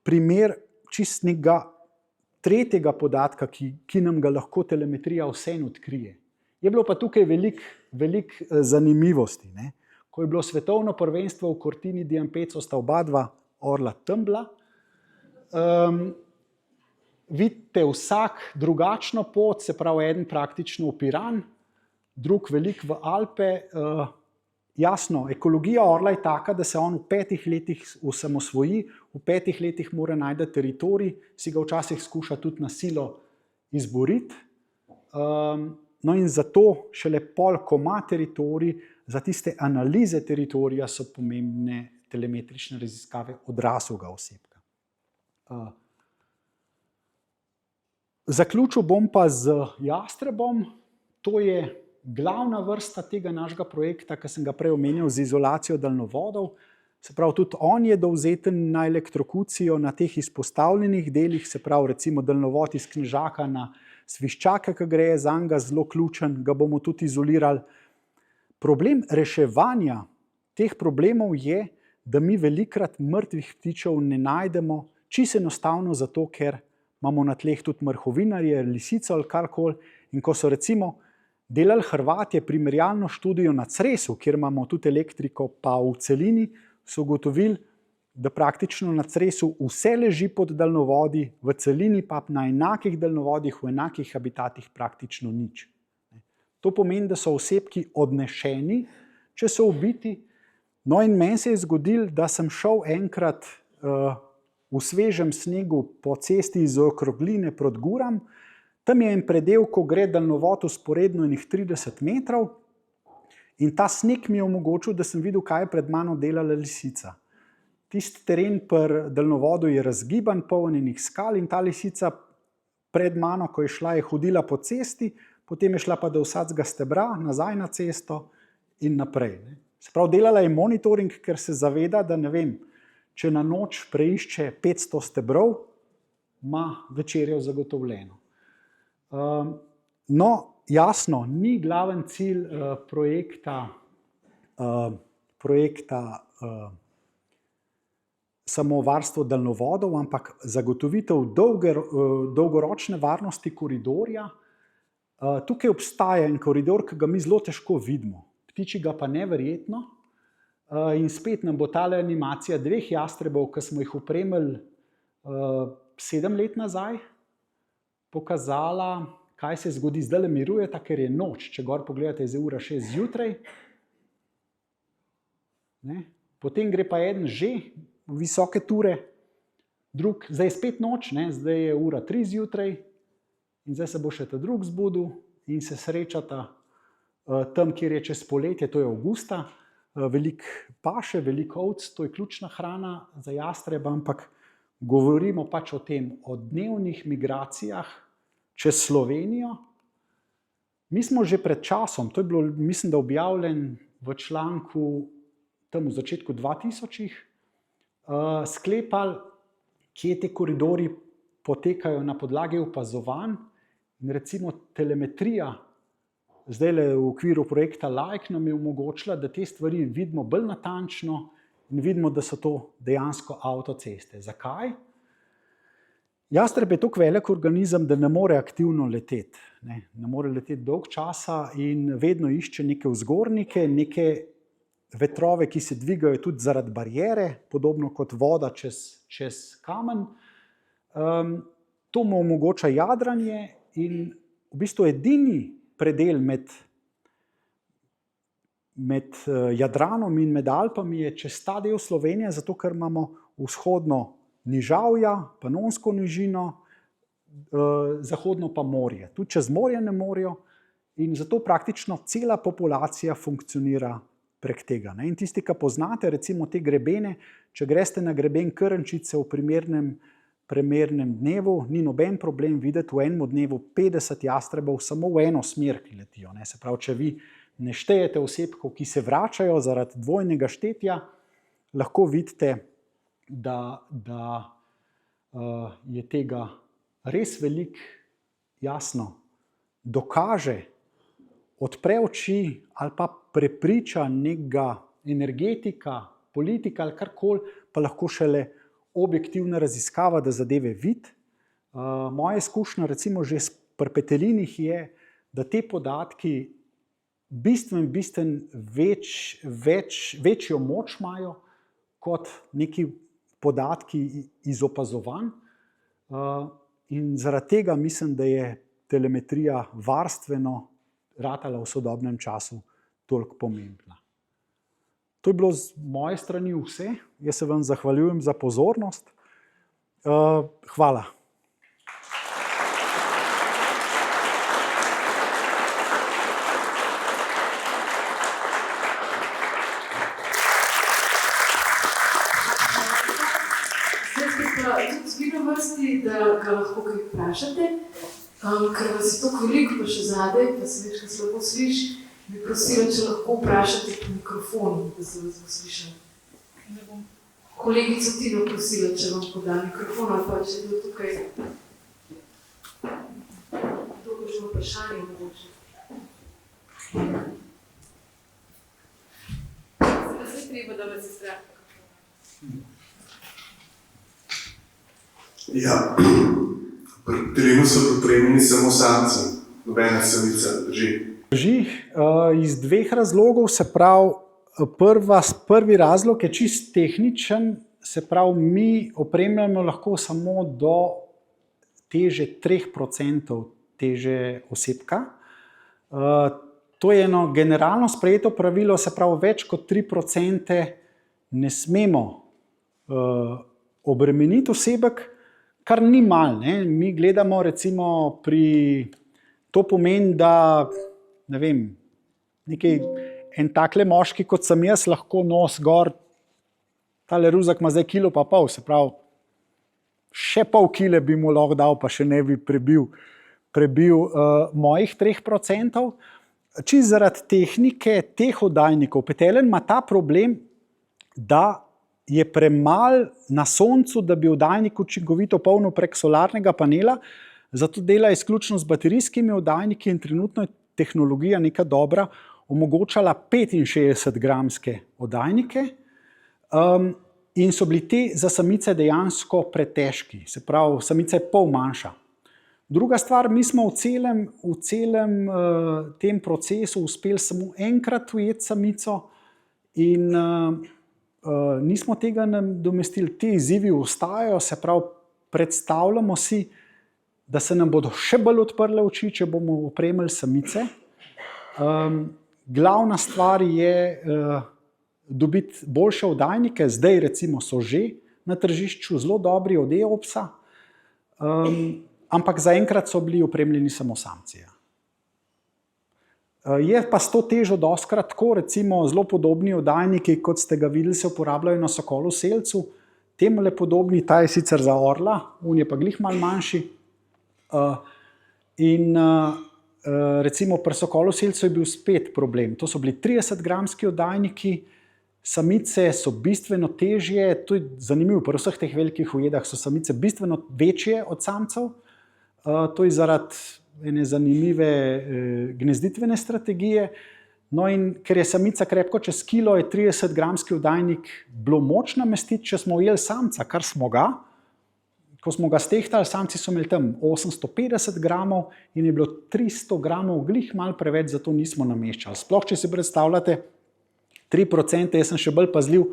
primer čistnega tretjega podatka, ki nam ga lahko telemetrija vseeno odkrije. Je bilo pa tukaj veliko zanimivosti. Ko je bilo svetovno prvenstvo v Cortini d'Ampezzo, sta oba 2 orla tam bila. Vidite vsak drugačno pot, se pravi eden praktično v Piran, drug veliko v Alpe. Jasno, ekologija orla je taka, da se on v 5 letih osamosvoji, v 5 letih mora najti teritorij, si ga včasih skuša tudi na silo izboriti. No in zato šele pol, ko ima teritorij, za tiste analize teritorija so pomembne telemetrične raziskave odraslega osebka. Zaključil bom pa z jastrebom. To je glavna vrsta tega našega projekta, ki sem ga prej omenjal, z izolacijo daljnovodov. Se pravi, tudi on je dovzeten na elektrokucijo na teh izpostavljenih delih, se pravi recimo daljnovod iz Knežaka na Sviščake, ki gre, zanj ga zelo ključen, ga bomo tudi izolirali. Problem reševanja teh problemov je, da mi velikrat mrtvih ptičev ne najdemo, čisto enostavno zato, ker imamo na tleh tudi mrhovinarje, lisico ali karkoli. In ko so recimo delali Hrvatje primerjalno študijo na Cresu, kjer imamo tudi elektriko, pa v celini, so ugotovili, da praktično na Cresu vse leži pod daljnovodi, v celini pa na enakih daljnovodih, v enakih habitatih praktično nič. To pomeni, da so osebki odnešeni, če so ubiti. No in meni se je zgodilo, da sem šel enkrat v svežem snegu po cesti iz Okrogline proti Guram. Tam je en predel, ko gre daljnovod vzporedno enih 30 metrov in ta sneg mi je omogočil, da sem videl, kaj je pred mano delala lisica. Tisti teren pri daljnovodu je razgiban, poln enih skal in ta lisica pred mano, ko je šla, je hodila po cesti, potem je šla pa do vsakega stebra, nazaj na cesto in naprej. Se pravi, delala je monitoring, ker se zaveda, da ne vem, če na noč preišče 500 stebrov, ima večerjo zagotovljeno. No, jasno, ni glaven cilj projekta samo varstvo daljnovodov, ampak zagotovitev dolgoročne varnosti koridorja. Tukaj obstaja en koridor, ki ga mi zelo težko vidimo, ptiči ga pa neverjetno. In spet nam bo tale animacija 2 jastrebov, ki smo jih opremili 7 let nazaj pokazala, kaj se zgodi. Zdaj le mirujeta, ker je noč. Če gor pogledate, je ura 6 zjutraj. Potem gre pa eden že v visoke ture, drug, zdaj je spet noč, zdaj je ura 3 zjutraj in zdaj se bo še ta drug zbudil in se srečata tam, kjer je čez poletje, to je avgusta, veliko paše, veliko ovc, to je ključna hrana za jastreba, ampak govorimo pač o tem, o dnevnih migracijah čez Slovenijo. Mi smo že pred časom, to je bilo, mislim, da objavljen v članku tam v začetku 2000-ih, sklepali, kje te koridori potekajo na podlagi opazovanj in recimo telemetrija, zdaj v okviru projekta Like nam je omogočila, da te stvari vidimo bolj natančno in vidimo, da so to dejansko avtoceste. Zakaj? Jastreb je tako velik organizem, da ne more aktivno leteti. Ne more leteti dolg časa in vedno išče neke vzgornike, neke vetrove, ki se dvigajo tudi zaradi bariere, podobno kot voda čez kamen. To mu omogoča jadranje in v bistvu edini predel med Jadranom in med Alpami je čez ta del Slovenije, zato ker imamo vzhodno nižavja, Panonsko nižino, zahodno pa morje. Tudi čez morje ne morejo in zato praktično cela populacija funkcionira prek tega. In tisti, ki poznate recimo te grebene, če greste na greben Krnčice v primernem dnevu, ni noben problem videti v enem dnevu 50 jastrebov samo v eno smer, ki letijo. Se pravi, če vi ne štejete osebkov, ki se vračajo zaradi dvojnega štetja, lahko vidite, da je tega res veliko, jasno, dokaže, odpre oči ali pa prepriča nekega energetika, politika ali karkoli, pa lahko šele objektivna raziskava, da zadeve vidi. Moja izkušnja recimo že pri petelinih je, da te podatki bistveno večjo moč imajo kot neki podatki iz opazovanj. In zaradi tega mislim, da je telemetrija varstveno ratala v sodobnem času toliko pomembna. To je bilo z moje strani vse. Jaz se vam zahvaljujem za pozornost. Hvala. Da ga lahko kaj vprašate, ker vas je toliko veliko pa še zadaj, pa se več, kaj slabo sliši, bi prosila, če lahko vprašate po mikrofonu, da se vas bo slišal. Kolegico Tino prosila, če vam poda mikrofon, ali pa če je bilo tukaj kakšno vprašanje mogoče. Se treba, da vas je strah. Ja, pri terenu so pripremljeni samo samci, nobena samica, drži. Drži, iz dveh razlogov, se pravi, prvi razlog je čist tehničen, se pravi, mi opremljamo lahko samo do teže 3% teže osebka. To je eno generalno sprejeto pravilo, se pravi, več kot 3% ne smemo obremeniti osebek, kar ni malo. Mi gledamo recimo to pomeni, da ne vem, en takle moški, kot sem jaz, lahko nos gor, tale ruzak ima zdaj 1,5 kg, se pravi, še pol kile bi mu lahko dal, pa še ne bi prebil mojih 3%. Čisto zaradi tehnike teh oddajnikov. Petelen ima ta problem, da je premalo na soncu, da bi oddajnik učinkovito polnil prek solarnega panela, zato dela izključno z baterijskimi oddajniki in trenutno je tehnologija neka dobra, omogočala 65-gramske oddajnike in so bili te za samice dejansko pretežki, se pravi, samica je pol manjša. Druga stvar, mi smo v celem tem procesu uspeli samo enkrat ujeti samico in nismo tega nadomestili. Ti izzivi ostajajo, se pravi, predstavljamo si, da se nam bodo še bolj odprle oči, če bomo opremili samice. Glavna stvar je dobiti boljše oddajnike, zdaj recimo so že na tržišču zelo dobri od EOPS-a, ampak zaenkrat so bili opremljeni samo samci. Je pa s to težo dostikrat tako, recimo zelo podobni oddajniki, kot ste ga videli, se uporabljajo na sokolu selcu, temule podobni, ta je sicer za orla, on je pa glih malo manjši. Recimo pri sokolu selcu je bil spet problem. To so bili 30-gramski oddajniki, samice so bistveno težje, to je zanimivo, pri vseh teh velikih ujedah so samice bistveno večje od samcev, to je zaradi ene zanimive gnezditvene strategije. No in ker je samica krepko čez kilo, je 30-gramski oddajnik bilo moč namestiti, če smo ujeli samca, kar smo ga. Ko smo ga stehtali, samci so imeli tam 850 gramov in je bilo 300 gramov glih malo preveč, zato nismo nameščali. Sploh, če si predstavljate 3%, jaz sem še bolj pazljiv,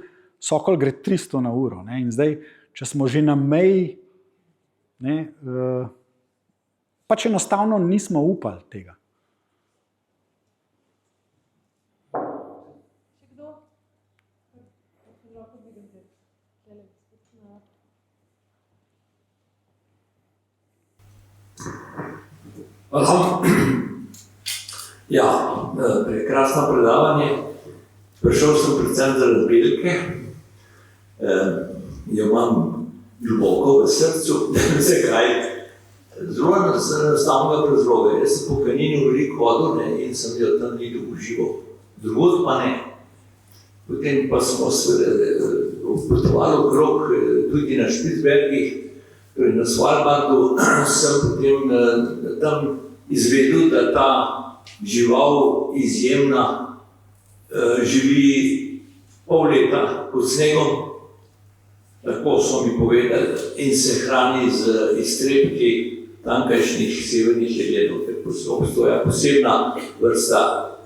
sokol gre 300 na uro. Ne? In zdaj, če smo že na meji, pač enostavno nismo upali tega. Ja, prekrasno predavanje. Prišel sem predvsem zaradi Belke. Jo imam globoko v srcu. Zakaj? Zelo enostavnega razloga. Jaz sem po Kaninu veliko vodo in sem jo tam videl v živo. Drugod pa ne. Potem pa smo potovali okrog tudi na Špicbergih, torej na Svalbardu, sem potem tam izvedel, da ta žival izjemna živi pol leta pod snegom, tako so mi povedali, in se hrani z iztrebki tamkajšnjih severnih jelenov, ker obstoja posebna vrsta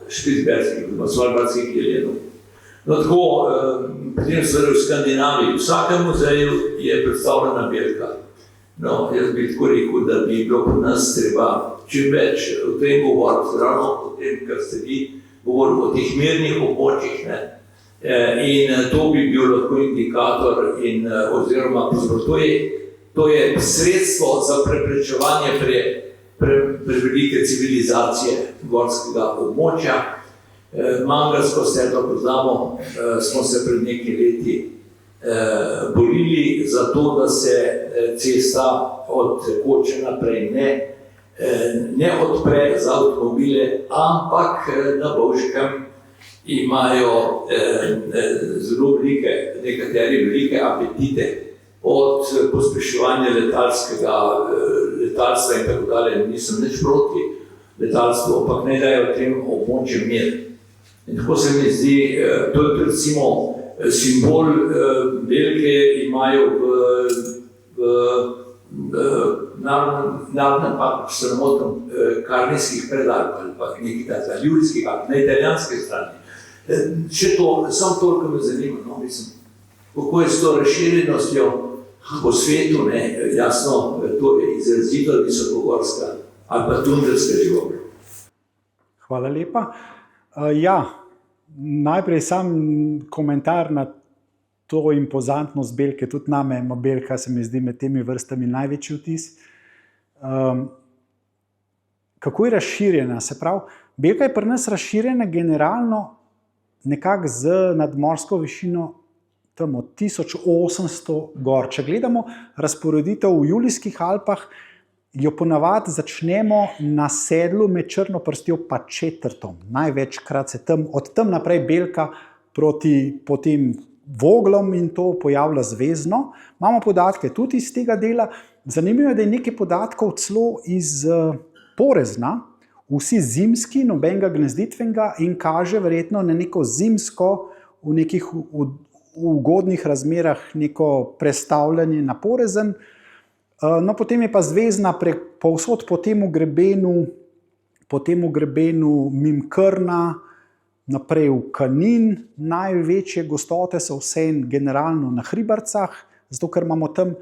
špicbergskih, svalbardskih jelenov. No tako, potem seveda v Skandinaviji, v vsakem muzeju je predstavljena belka. No, jaz bi tako rekel, da bi bilo pri nas treba čim več o tem govoriti, ravno o tem, kar ste vi govorili, o teh mirnih območjih. In to bi bil lahko indikator oziroma to je sredstvo za preprečevanje prevelike civilizacije gorskega območja. Mangarsko stepno poznamo, smo se pred nekaj leti borili za to, da se cesta od Koče naprej ne odpre za avtomobile, ampak na Bovškem imajo zelo nekateri velike apetite od pospeševanja letalstva in tako dalje. Nisem nič proti letalstvu, ampak ne dajo tem območjem mir. In tako se mi zdi, to je recimo simbol Belke, imajo v narodnem parku, če se ne motim, karnijskih predalk ali pa nekaj ljuljskih, na italijanske strani. Še to, samo toliko me zanima, no, mislim, kako je s to razširjenostjo po svetu, ne, jasno, to je izrazito visokogorska ali pa tundrska život. Hvala lepa. Ja, najprej sam komentar na to impozantnost Belke, tudi name ima Belka, se mi zdi med temi vrstami največji vtis. Kako je razširjena? Se pravi, Belka je pri nas razširjena generalno nekako z nadmorsko višino tam od 1800 gor. Če gledamo razporeditev v Julijskih Alpah, jo ponavadi začnemo na sedlu med Črno prstjo pa Četrtom. Največkrat se od tam naprej Belka proti potem Voglom in to pojavlja zvezno. Imamo podatke tudi iz tega dela. Zanimivo je, da je nekaj podatkov celo iz Porezna, vsi zimski, nobenega gnezditvenega in kaže verjetno na neko zimsko, v nekih ugodnih razmerah neko prestavljanje na Porezen. No, potem je pa zvezna povsod po tem grebenu mimo Krna, naprej v Kanin. Največje gostote so vseeno generalno na Hribarcah, zato ker imamo tam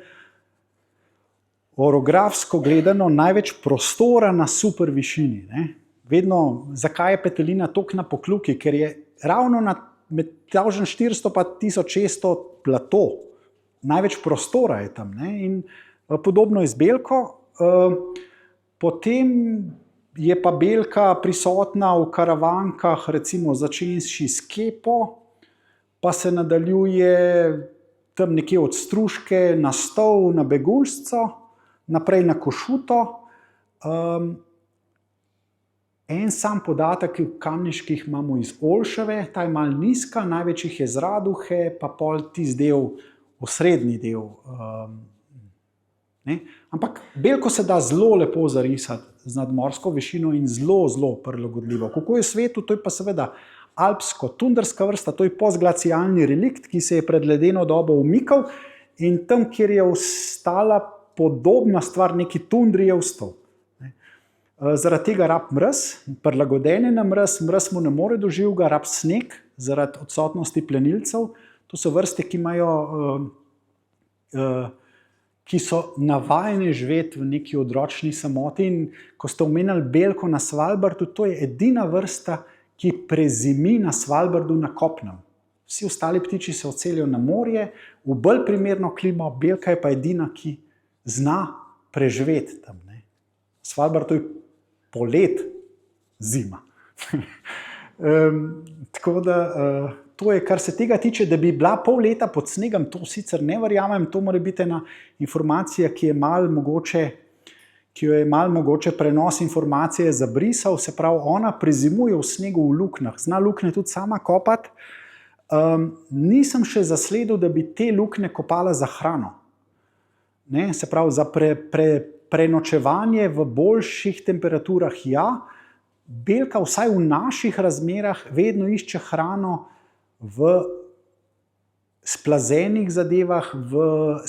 orografsko gledano največ prostora na super višini. Ne? Vedno, zakaj je petelina toliko na Pokljuki? Ker je ravno med 1400 pa 1600 plato. Največ prostora je tam. Ne? In podobno je z Belko. Potem je pa Belka prisotna v Karavankah, recimo začenši s Kepo, pa se nadaljuje tam nekje od Struške na Stol, na Begunjsko, naprej na Košuto. En sam podatek v Kamniških imamo iz Olševe, ta je malo nizka, največ jih je z Raduhe, pa pol tisti del, osrednji del. Ne? Ampak Belko se da zelo lepo zarisati z nadmorsko višino in zelo, zelo prilagodljivo. Kako je v svetu, to je pa seveda alpsko-tundrska vrsta, to je postglacialni relikt, ki se je pred ledeno dobo umikal in tam, kjer je ostala podobna stvar, neki tundri je ostal. Zaradi tega rab mraz, prilagoden je na mraz, mraz mu ne more doživega, rab sneg, zaradi odsotnosti plenilcev. To so vrste, ki so navajene živeti v neki odročni samoti. In ko ste omenili Belko na Svalbardu, to je edina vrsta, ki prezimi na Svalbardu na kopnem. Vsi ostali ptiči se odselijo na morje, v bolj primerno klimo, Belka je pa edina, ki zna preživeti tam. Ne. Svalbard to je polet, zima. Tako da to je, kar se tega tiče, da bi bila pol leta pod snegom, to sicer ne verjamem, to mora biti ena informacija, ki jo je malo mogoče prenos informacije zabrisal, se pravi, ona prezimuje v snegu v luknjah, zna luknje tudi sama kopati. Nisem še zasledil, da bi te luknje kopala za hrano. Ne, se pravi, za prenočevanje v boljših temperaturah, ja. Belka vsaj v naših razmerah vedno išče hrano v splazenih zadevah, v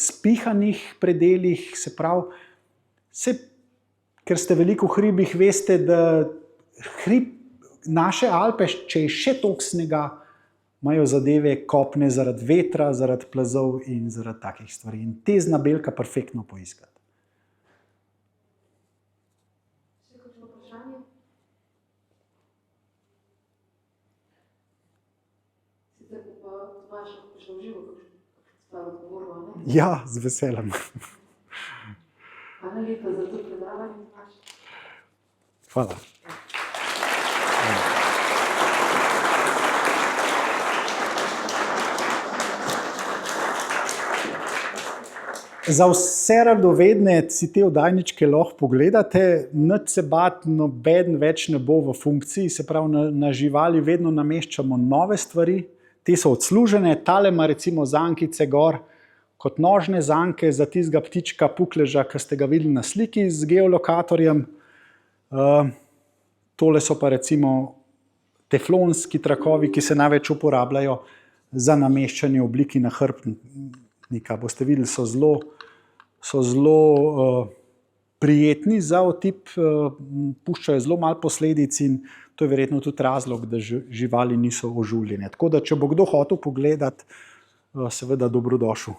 spihanih predelih, se pravi, ker ste veliko v hribih, veste, da naše Alpe, če je še toliko snega, imajo zadeve kopne zaradi vetra, zaradi plazov in zaradi takih stvari. In te zna Belka perfektno poiskati. Še kakšno vprašanje? Sicer pa Tomaž še v živo kakšno stvar odgovoril, ne? Ja, z veseljem. Hvala lepa za to predavanje. Hvala. Za vse radovedne si te oddajničke lahko pogledate, nič se bati, nobeden več ne bo v funkciji, se pravi, na živali vedno nameščamo nove stvari, te so odslužene, tale ima recimo zankice gor, kot nožne zanke za tistega ptička pukleža, ki ste ga videli na sliki z geolokatorjem. Tole so pa recimo teflonski trakovi, ki se največ uporabljajo za nameščanje obliki na hrbtnika. Boste videli, so zelo prijetni za otip, puščajo zelo malo posledic in to je verjetno tudi razlog, da živali niso ožuljene. Tako da, če bo kdo hotel pogledati, seveda dobrodošel.